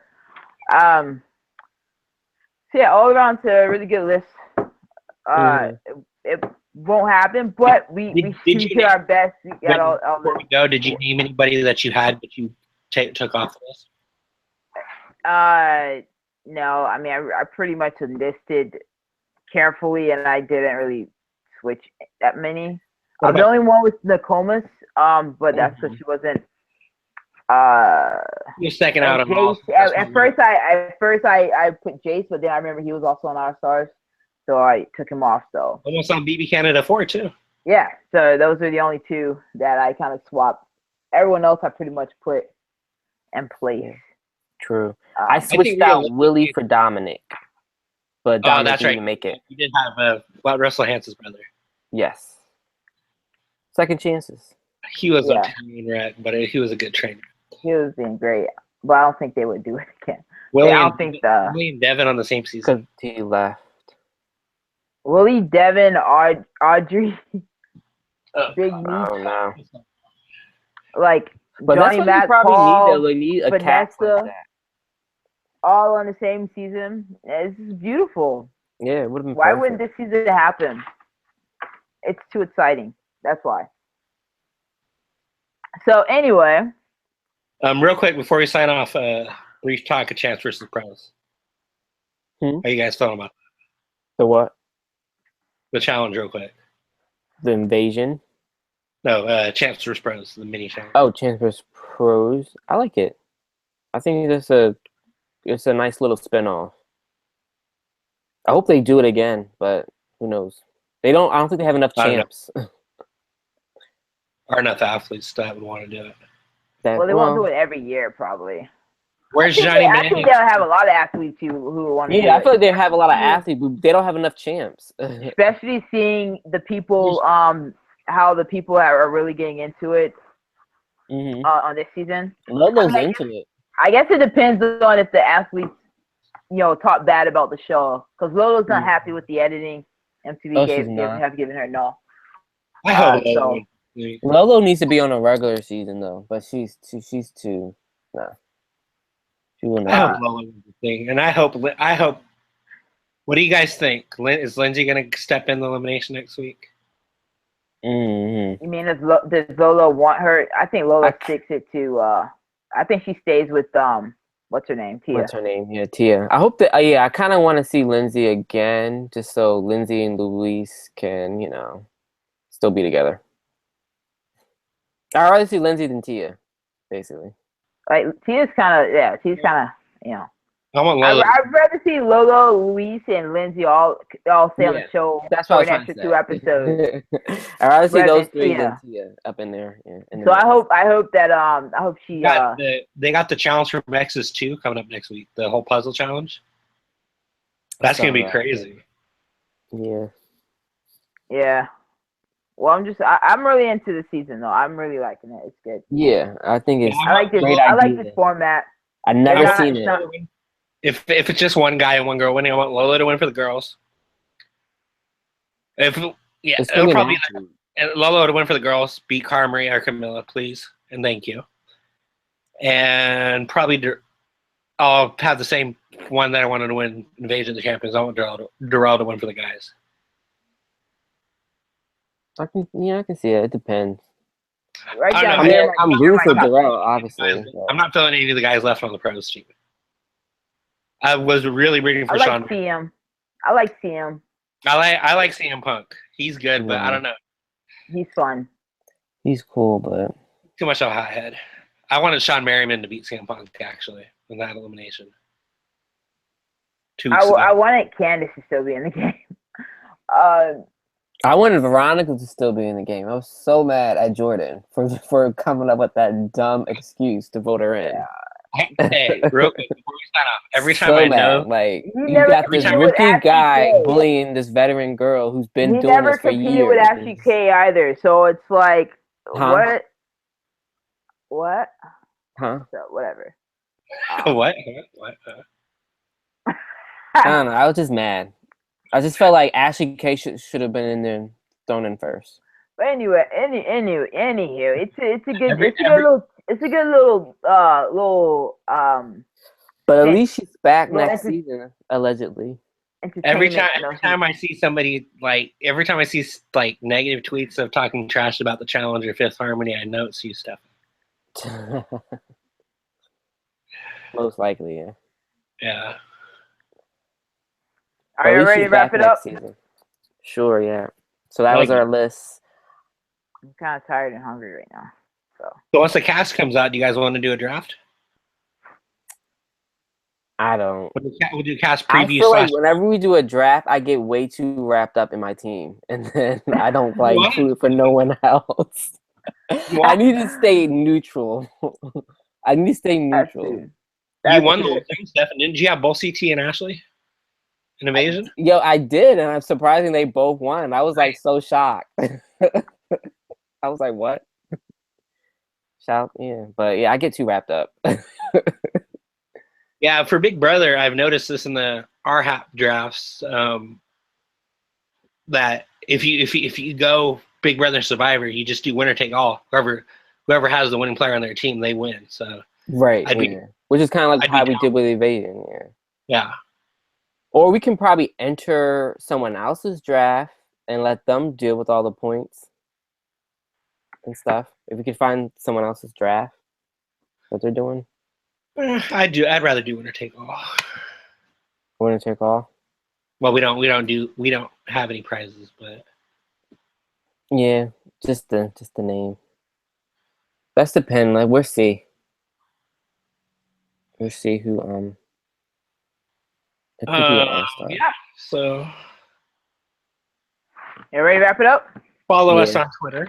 So yeah, all around to a really good list. It won't happen, but we Did you did our best. We got all Before we go, did you name anybody that you had but you took off the list? No, I mean I pretty much listed carefully, and I didn't really switch that many. What The about- only one was Nokomis, but that's because she wasn't. You're second out on Jace, all. at first I put Jace, but then I remember he was also on Our Stars, so I took him off. So Almost on BB Canada 4 too. yeah, so those are the only 2 that I kind of swapped. Everyone else I pretty much put in place. True. I Um, switched think out realistically- Willie for Dominic. But Dominic that's didn't right. even make it. You did have Russell Hanson's brother. Yes. Second chances. He was Yeah. a train wreck, but he was a good trainer. he was being great, but I don't think they would do it again. Willie I and don't think the Willie and Devin on the same season. Because he left. Willie, Devin, Audrey, Big I Meat, don't know. like But Johnny that's what Mac, you probably Paul, need, though. They need a cast like Vanessa. that. all on the same season. This is beautiful. Yeah, it would have been Why perfect. wouldn't this season happen? It's too exciting. That's why. So anyway, Real quick before we sign off, brief talk of Chance versus Pros. Hmm? How you guys feeling about The what? the challenge? Real quick. The invasion? No, Chance versus Pros, the mini challenge. Oh, Chance vs. Pros. I like it. I think it's a nice little spin-off. I hope they do it again, but who knows? I don't think they have enough I don't know. champs. Or enough athletes that would want to do it. well, they won't do it every year, probably. Where's I Johnny think Manning? they'll have a lot of athletes who want to do Yeah, I it. feel like they have a lot of athletes, but they don't have enough champs. Especially seeing the people, how the people are really getting into it Mm-hmm. on this season. Lolo's I mean, into it. I guess it depends on if the athletes, talk bad about the show. Because Lolo's not happy with the editing. MTV Oh, she's not. have given her no. I hope so- Lolo- Lolo needs to be on a regular season though, but she's too She will I hope not. Lolo wins the thing, and I hope. What do you guys think? Is Lindsay gonna step in the elimination next week? Mm-hmm. You mean does Lola want her? I think Lola I- sticks it to. I think she stays with what's her name? Tia. What's her name? Yeah, Tia. I hope that. I kind of want to see Lindsay again, just so Lindsay and Luis can, still be together. I'd rather see Lindsay than Tia, basically. Like Tia's kind of I want Lola. I'd rather see Lolo, Luis, and Lindsay all stay on the show That's for what an I was extra trying to 2 episodes. I'd rather see rather those than three Tia. than Tia up in there. Yeah, in the So mix. I hope she They got the challenge for Exes 2 coming up next week. The whole puzzle challenge. That's gonna be crazy. Yeah. Yeah. Well, I'm really into the season though. I'm really liking it. It's good. Yeah, I think it's. I like this. Great I like idea. this format. I've never Yeah, seen it's it. not- If it's just one guy and one girl winning, I want Lola to win for the girls. It's It'll gonna be probably an and Lola to win for the girls. Beat Cara Maria or Camilla, please, and thank you. And probably I'll have the same one that I wanted to win Invasion of the Champions. I want Darrell to win for the guys. I can see it. It depends. Right I don't down know. there. I'm rooting for Darrell, obviously. I'm not feeling any of the guys left on the pros team. I was really rooting for I like Sean. CM. I like CM. I like CM Punk. He's good, but I don't know. He's fun. He's cool, but Too much of a hothead. I wanted Sean Merriman to beat CM Punk actually in that elimination. 2 weeks ago. I wanted Candace to still be in the game. I wanted Veronica to still be in the game. I was so mad at Jordan for coming up with that dumb excuse to vote her in. Hey, real quick before we sign off, every time So I mad. know, like He you never got this competed with rookie Ashley guy K. bullying this veteran girl who's been he doing never this for competed years. with Ashley K either. So it's like, Huh? what? Huh? So whatever. what? I don't know. I was just mad. I just felt like Ashley K should have been in there, thrown in first. But anyway, anywho, it's a good little But at Hey, least she's back well, next that's a- season, allegedly. Every entertainment. time I see somebody every time I see negative tweets of talking trash about the challenge or Fifth Harmony, I know it's you stuff. Most likely, yeah. Yeah. Are But at you least ready to she's wrap back it up? next season. Sure, yeah. So that was Like- our list. I'm kind of tired and hungry right now. So once the cast comes out, do you guys want to do a draft? I don't. We'll do cast I preview. feel like whenever we do a draft, I get way too wrapped up in my team, and then I don't What? root for no one else. I need to stay neutral. I need to stay neutral. You won the whole thing, Stefan. Didn't you have both CT and Ashley in Invasion? Yo, I did, and I'm surprising they both won. I was like so shocked. I was like, what? Shout, yeah, but yeah, I get too wrapped up. Yeah, for Big Brother, I've noticed this in the RHAP drafts that if you go Big Brother Survivor, you just do winner take all. Whoever has the winning player on their team, they win. So Right, which is kind of like how we down. did with Evasion, yeah, Or we can probably enter someone else's draft and let them deal with all the points and stuff. If we could find someone else's draft, what they're doing. I'd rather do winner take all. Winner take all. Well, we don't have any prizes, but Yeah, just the name. That's the pen. Like we'll see. We'll see who if we do an all-star. yeah. So You ready to wrap it up? follow Yeah. us on Twitter.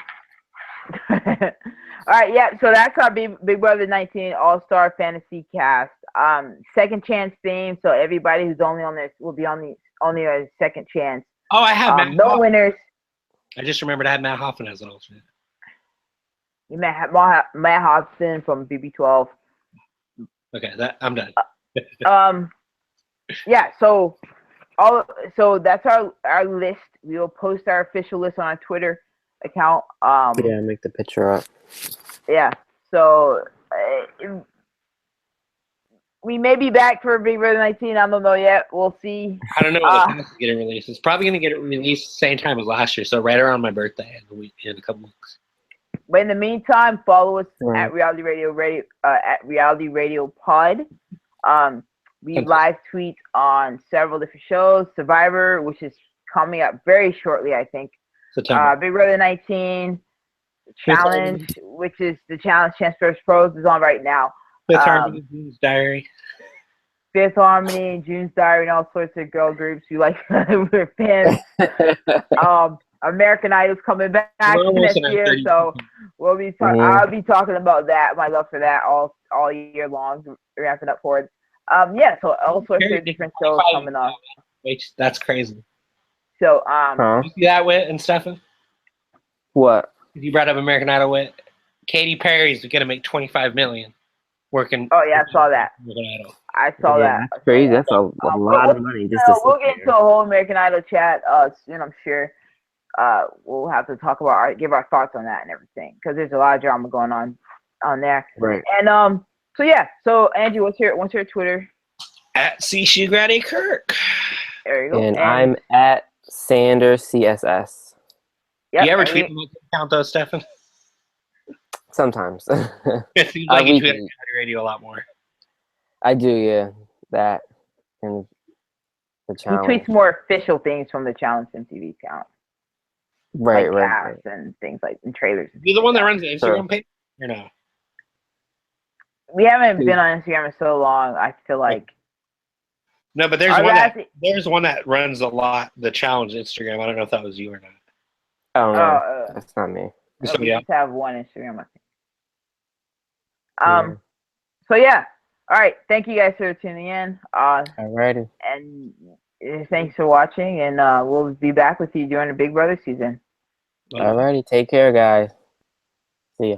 All right, yeah. So that's our Big Brother 19 All-Star Fantasy Cast. Second chance theme. So everybody who's only on this will be on the second chance. Oh, I have Matt. No winners. I just remembered I had Matt Hoffman as an alternate. You met Matt Hodgson from BB12. Okay, I'm done. Yeah. So that's our list. We will post our official list on our Twitter account. Yeah, make the picture up. Yeah. So we may be back for Big Brother 19. I don't know yet. We'll see. I don't know when the cast is getting released. It's probably going to get released the same time as last year, so right around my birthday in a couple weeks. But in the meantime, follow us Right. at Reality Radio at Reality Radio Pod We Fantastic. live tweet on several different shows. Survivor, which is coming up very shortly, I think. September. Big Brother 19. Challenge, which is the Challenge Chance vs. Pros, is on right now. Fifth Harmony, June's Diary. Fifth Harmony, June's Diary, and all sorts of girl groups. You like we're fans. American Idol's coming back next year, so we'll be I'll be talking about that, my love for that all year long, ramping up for it. Yeah, so all sorts of different shows coming on. That's crazy. So you see that Wit and Stefan? What? You brought up American Idol Wit. Katy Perry's gonna make $25 million working. Oh yeah, I saw that. American Idol. I saw that. That's crazy. That's a lot of money. Just to we'll get into a whole American Idol chat soon, I'm sure. We'll have to talk about give our thoughts on that and everything, because there's a lot of drama going on there. Right. And so yeah, so Angie, what's your Twitter? At C Grady Kirk. There you go. And I'm at Sanders CSS. Yep, Do you ever tweet on that account though, Stefan? Sometimes. It seems like you tweet on radio a lot more. I do, yeah. That and the He challenge. tweets more official things from the Challenge MTV account. Right, like right. casts and things like and trailers. You the one that runs the Instagram page or no? We haven't been on Instagram in so long. I feel like no, but there's one that runs a lot. The Challenge Instagram. I don't know if that was you or not. Oh no, that's not me. We just have one Instagram, I think. So yeah. All right. Thank you guys for tuning in. Alrighty. And thanks for watching, and we'll be back with you during the Big Brother season. Alrighty. Take care, guys. See ya.